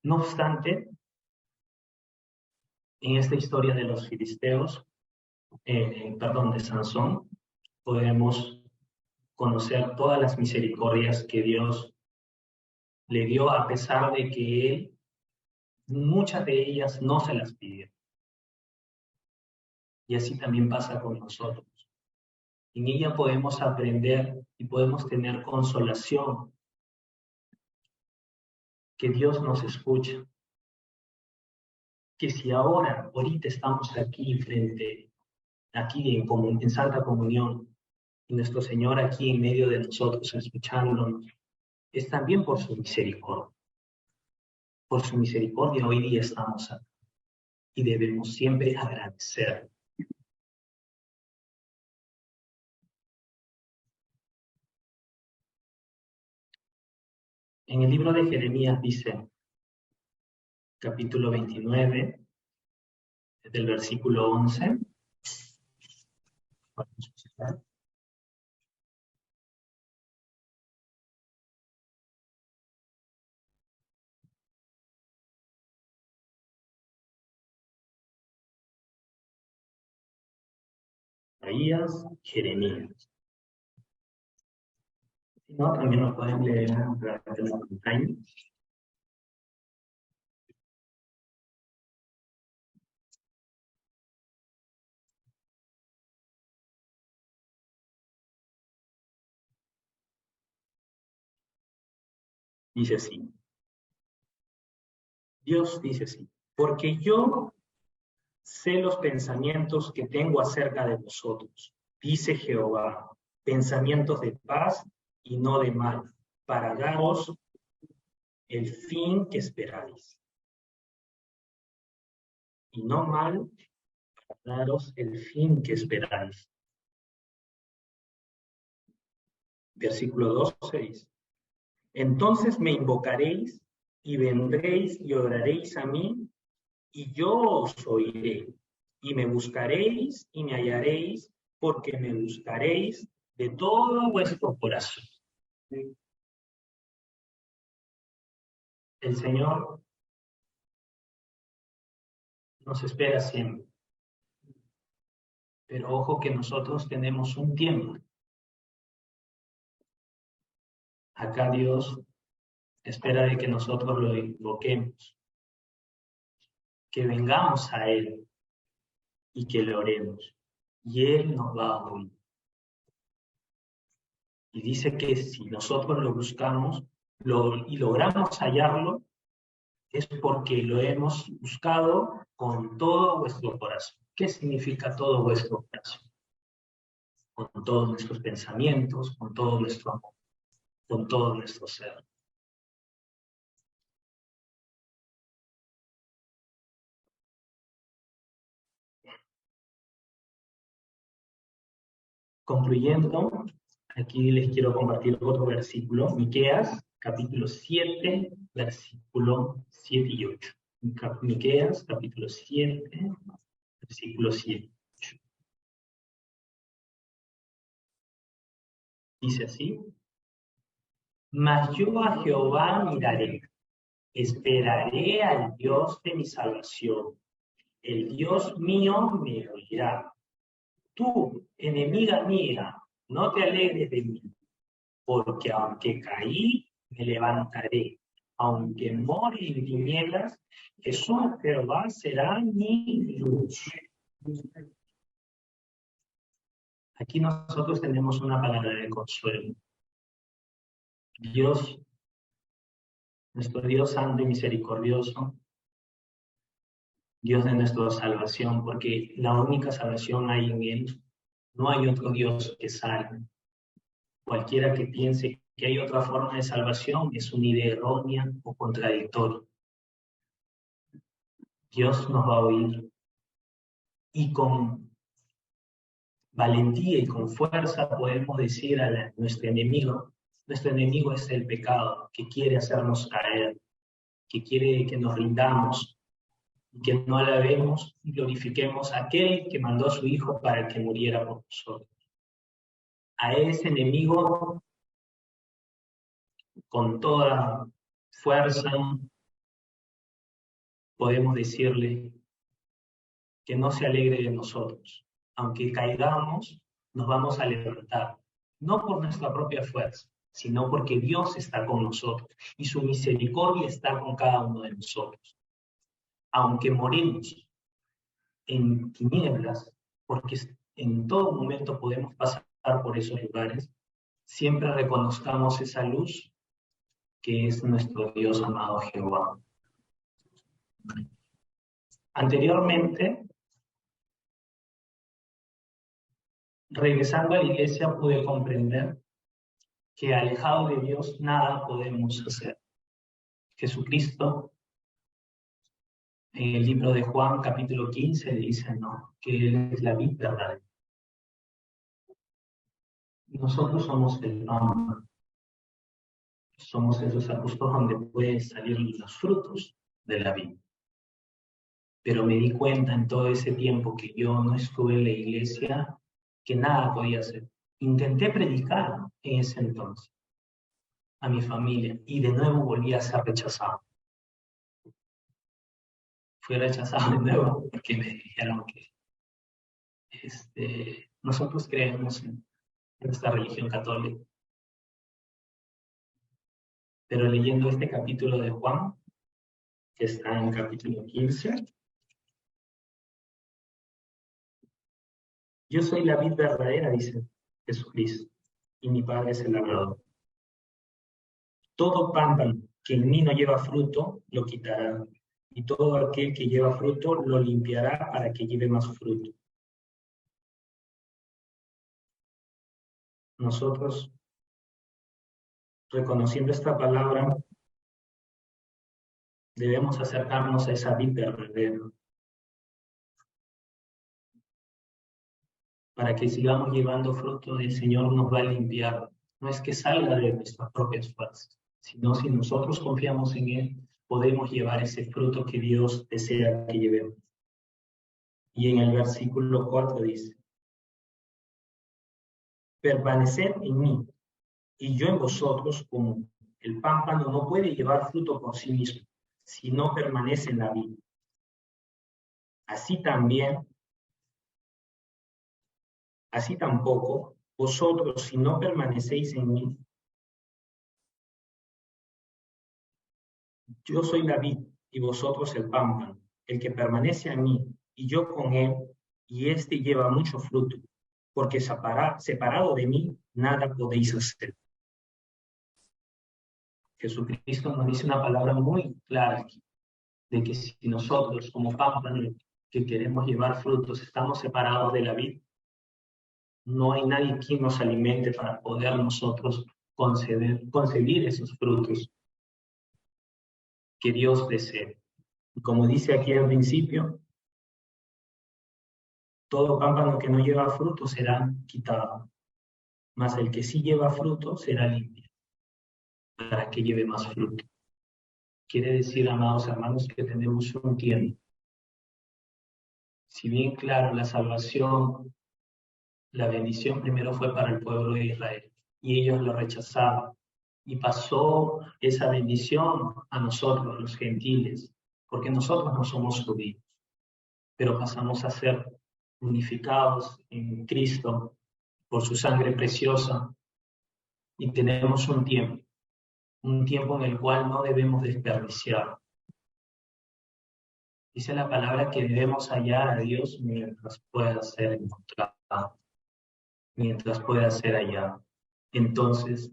No obstante, en esta historia de los filisteos, de Sansón, podemos conocer todas las misericordias que Dios le dio, a pesar de que él, muchas de ellas no se las pidió. Y así también pasa con nosotros. En ella podemos aprender y podemos tener consolación, que Dios nos escucha. Que si ahorita estamos aquí en Santa Comunión, y nuestro Señor aquí en medio de nosotros escuchándonos, es también por su misericordia. Por su misericordia hoy día estamos aquí y debemos siempre agradecer. En el libro de Jeremías dice, capítulo 29, del versículo 11. Isaías, Jeremías. Si no, también lo pueden leer a través de la pantalla. Dice así. Dios dice así. Porque yo sé los pensamientos que tengo acerca de vosotros, dice Jehová, pensamientos de paz y no de mal, para daros el fin que esperáis. Y no mal, para daros el fin que esperáis. Versículo 2:6. Entonces me invocaréis y vendréis y oraréis a mí, y yo os oiré. Y me buscaréis y me hallaréis, porque me buscaréis de todo vuestro corazón. El Señor nos espera siempre. Pero ojo que nosotros tenemos un tiempo. Acá Dios espera de que nosotros lo invoquemos, que vengamos a Él y que le oremos. Y Él nos va a oír. Y dice que si nosotros lo buscamos y logramos hallarlo, es porque lo hemos buscado con todo vuestro corazón. ¿Qué significa todo vuestro corazón? Con todos nuestros pensamientos, con todo nuestro amor, con todo nuestro ser. Concluyendo, aquí les quiero compartir otro versículo, Miqueas, capítulo 7, versículo 7 y 8. Miqueas, capítulo 7, versículo 7 y 8. Dice así: Mas yo a Jehová miraré, esperaré al Dios de mi salvación. El Dios mío me oirá. Tú, enemiga mía, no te alegres de mí, porque aunque caí, me levantaré. Aunque more en tinieblas, Jesús Jehová será mi luz. Aquí nosotros tenemos una palabra de consuelo. Dios, nuestro Dios santo y misericordioso, Dios de nuestra salvación, porque la única salvación hay en Él. No hay otro Dios que salve. Cualquiera que piense que hay otra forma de salvación es una idea errónea o contradictoria. Dios nos va a oír y con valentía y con fuerza podemos decir a nuestro enemigo es el pecado, que quiere hacernos caer, que quiere que nos rindamos, y que no alabemos y glorifiquemos a aquel que mandó a su Hijo para que muriera por nosotros. A ese enemigo, con toda fuerza, podemos decirle que no se alegre de nosotros. Aunque caigamos, nos vamos a levantar, no por nuestra propia fuerza, sino porque Dios está con nosotros y su misericordia está con cada uno de nosotros. Aunque morimos en tinieblas, porque en todo momento podemos pasar por esos lugares, siempre reconozcamos esa luz que es nuestro Dios amado Jehová. Anteriormente, regresando a la iglesia, pude comprender que alejado de Dios nada podemos hacer. Jesucristo, en el libro de Juan, capítulo 15, dice, ¿no?, que Él es la vid verdadera. Nosotros somos el pan. Somos esos arbustos donde pueden salir los frutos de la vida. Pero me di cuenta en todo ese tiempo que yo no estuve en la iglesia, que nada podía hacer. Intenté predicar en ese entonces a mi familia y de nuevo volví a ser rechazado. Fui rechazado de nuevo porque me dijeron que nosotros creemos en esta religión católica. Pero leyendo este capítulo de Juan, que está en capítulo 15, yo soy la vid verdadera, dice Jesucristo, y mi Padre es el labrador. Todo pámpano que en mí no lleva fruto, lo quitará, y todo aquel que lleva fruto, lo limpiará para que lleve más fruto. Nosotros, reconociendo esta palabra, debemos acercarnos a esa vid verdadera, para que sigamos llevando fruto. El Señor nos va a limpiar. No es que salga de nuestras propias fuerzas, sino si nosotros confiamos en Él, podemos llevar ese fruto que Dios desea que llevemos. Y en el versículo 4 dice, permaneced en mí, y yo en vosotros, como el pámpano no puede llevar fruto por sí mismo, si no permanece en la vid. Así tampoco, vosotros, si no permanecéis en mí. Yo soy la vid, y vosotros el pámpano. El que permanece en mí, y yo con él, y éste lleva mucho fruto, porque separado de mí, nada podéis hacer. Jesucristo nos dice una palabra muy clara aquí, de que si nosotros como pámpanos que queremos llevar frutos estamos separados de la vid, no hay nadie quien nos alimente para poder nosotros concebir esos frutos que Dios desea. Y como dice aquí al principio, todo pámpano que no lleva fruto será quitado, mas el que sí lleva fruto será limpio, para que lleve más fruto. Quiere decir, amados hermanos, que tenemos un tiempo. Si bien, claro, la salvación, la bendición primero fue para el pueblo de Israel, y ellos lo rechazaban. Y pasó esa bendición a nosotros, los gentiles, porque nosotros no somos judíos, pero pasamos a ser unificados en Cristo por su sangre preciosa, y tenemos un tiempo en el cual no debemos desperdiciar. Dice la palabra que debemos hallar a Dios mientras pueda ser encontrado, mientras pueda ser hallado. Entonces,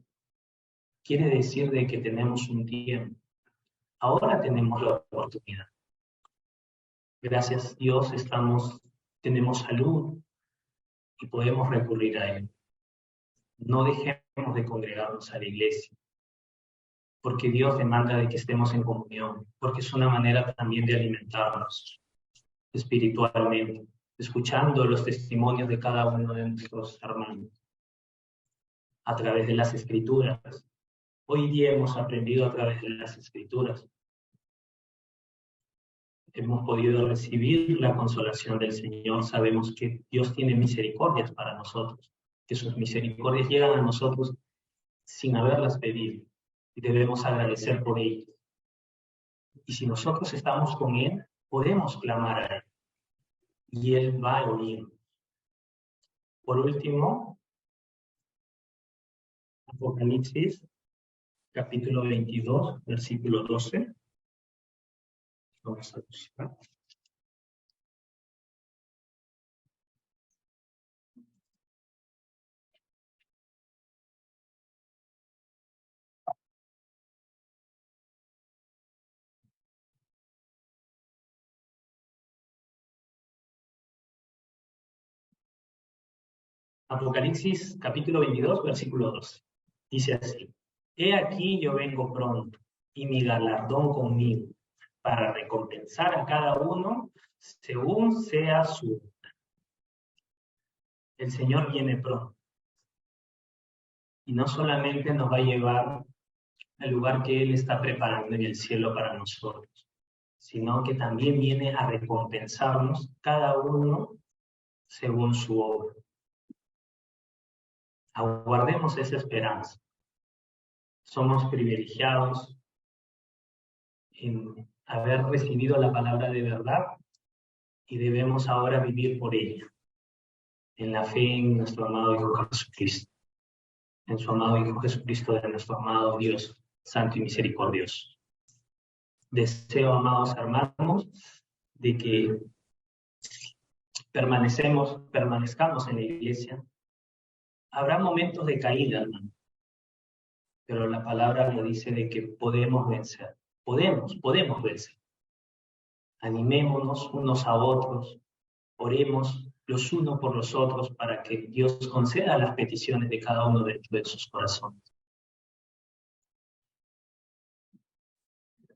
quiere decir de que tenemos un tiempo. Ahora tenemos la oportunidad. Gracias a Dios tenemos salud y podemos recurrir a Él. No dejemos de congregarnos a la iglesia, porque Dios demanda de que estemos en comunión, porque es una manera también de alimentarnos espiritualmente. escuchando los testimonios de cada uno de nuestros hermanos a través de las Escrituras. Hoy día hemos aprendido a través de las Escrituras. Hemos podido recibir la consolación del Señor. Sabemos que Dios tiene misericordias para nosotros, que sus misericordias llegan a nosotros sin haberlas pedido, y debemos agradecer por ellas. Y si nosotros estamos con Él, podemos clamar a Él, y Él va a oír. Por último, Apocalipsis, capítulo 22, versículo 12. Vamos a buscar. Apocalipsis, capítulo 22, versículo 12. Dice así: He aquí yo vengo pronto, y mi galardón conmigo, para recompensar a cada uno según sea su obra. El Señor viene pronto. Y no solamente nos va a llevar al lugar que Él está preparando en el cielo para nosotros, sino que también viene a recompensarnos cada uno según su obra. Aguardemos esa esperanza. Somos privilegiados en haber recibido la palabra de verdad y debemos ahora vivir por ella, en la fe en nuestro amado Hijo Jesucristo, en su amado Hijo Jesucristo, de nuestro amado Dios Santo y Misericordioso. Deseo, amados hermanos, de que permanezcamos en la iglesia. Habrá momentos de caída, hermano, pero la palabra lo dice de que podemos vencer. Podemos vencer. Animémonos unos a otros, oremos los unos por los otros para que Dios conceda las peticiones de cada uno de sus corazones.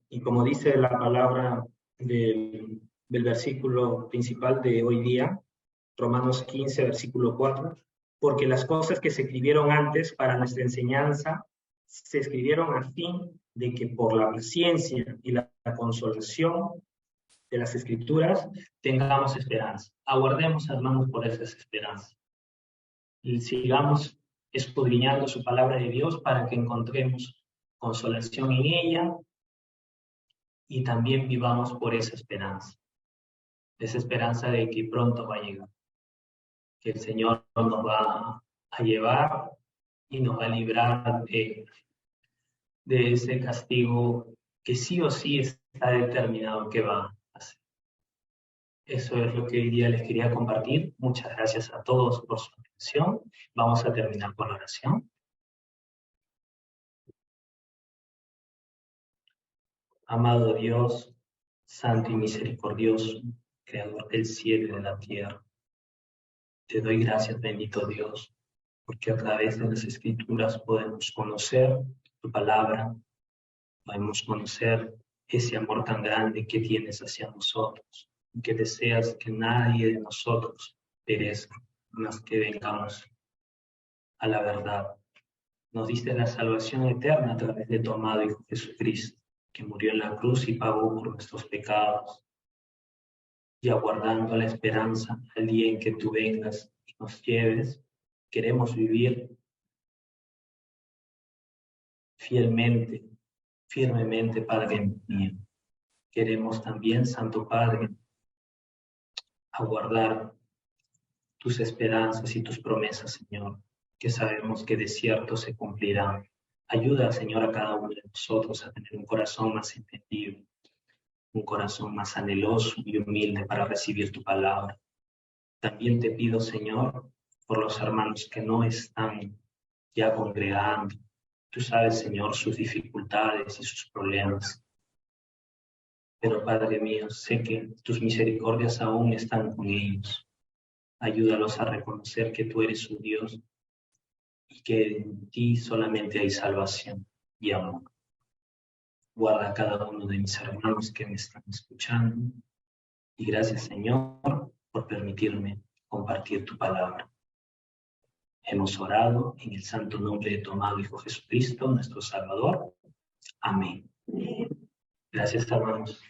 Y como dice la palabra del versículo principal de hoy día, Romanos 15, versículo 4, porque las cosas que se escribieron antes para nuestra enseñanza se escribieron a fin de que por la paciencia y la consolación de las Escrituras tengamos esperanza. Aguardemos, hermanos, por esas esperanzas. Y sigamos escudriñando su palabra de Dios para que encontremos consolación en ella y también vivamos por esa esperanza de que pronto va a llegar, que el Señor nos va a llevar y nos va a librar de ese castigo que sí o sí está determinado que va a hacer. Eso es lo que hoy día les quería compartir. Muchas gracias a todos por su atención. Vamos a terminar con la oración. Amado Dios, santo y misericordioso, creador del cielo y de la tierra, te doy gracias, bendito Dios, porque a través de las Escrituras podemos conocer tu palabra, podemos conocer ese amor tan grande que tienes hacia nosotros, y que deseas que nadie de nosotros perezca, más que vengamos a la verdad. Nos diste la salvación eterna a través de tu amado Hijo Jesucristo, que murió en la cruz y pagó por nuestros pecados. Y aguardando la esperanza al día en que tú vengas y nos lleves, queremos vivir firmemente, Padre mío. Queremos también, Santo Padre, aguardar tus esperanzas y tus promesas, Señor, que sabemos que de cierto se cumplirán. Ayuda, Señor, a cada uno de nosotros a tener un corazón más entendido, un corazón más anheloso y humilde para recibir tu palabra. También te pido, Señor, por los hermanos que no están ya congregando. Tú sabes, Señor, sus dificultades y sus problemas. Pero, Padre mío, sé que tus misericordias aún están con ellos. Ayúdalos a reconocer que tú eres su Dios y que en ti solamente hay salvación y amor. Guarda a cada uno de mis hermanos que me están escuchando. Y gracias, Señor, por permitirme compartir tu palabra. Hemos orado en el santo nombre de tu amado Hijo Jesucristo, nuestro Salvador. Amén. Gracias, hermanos.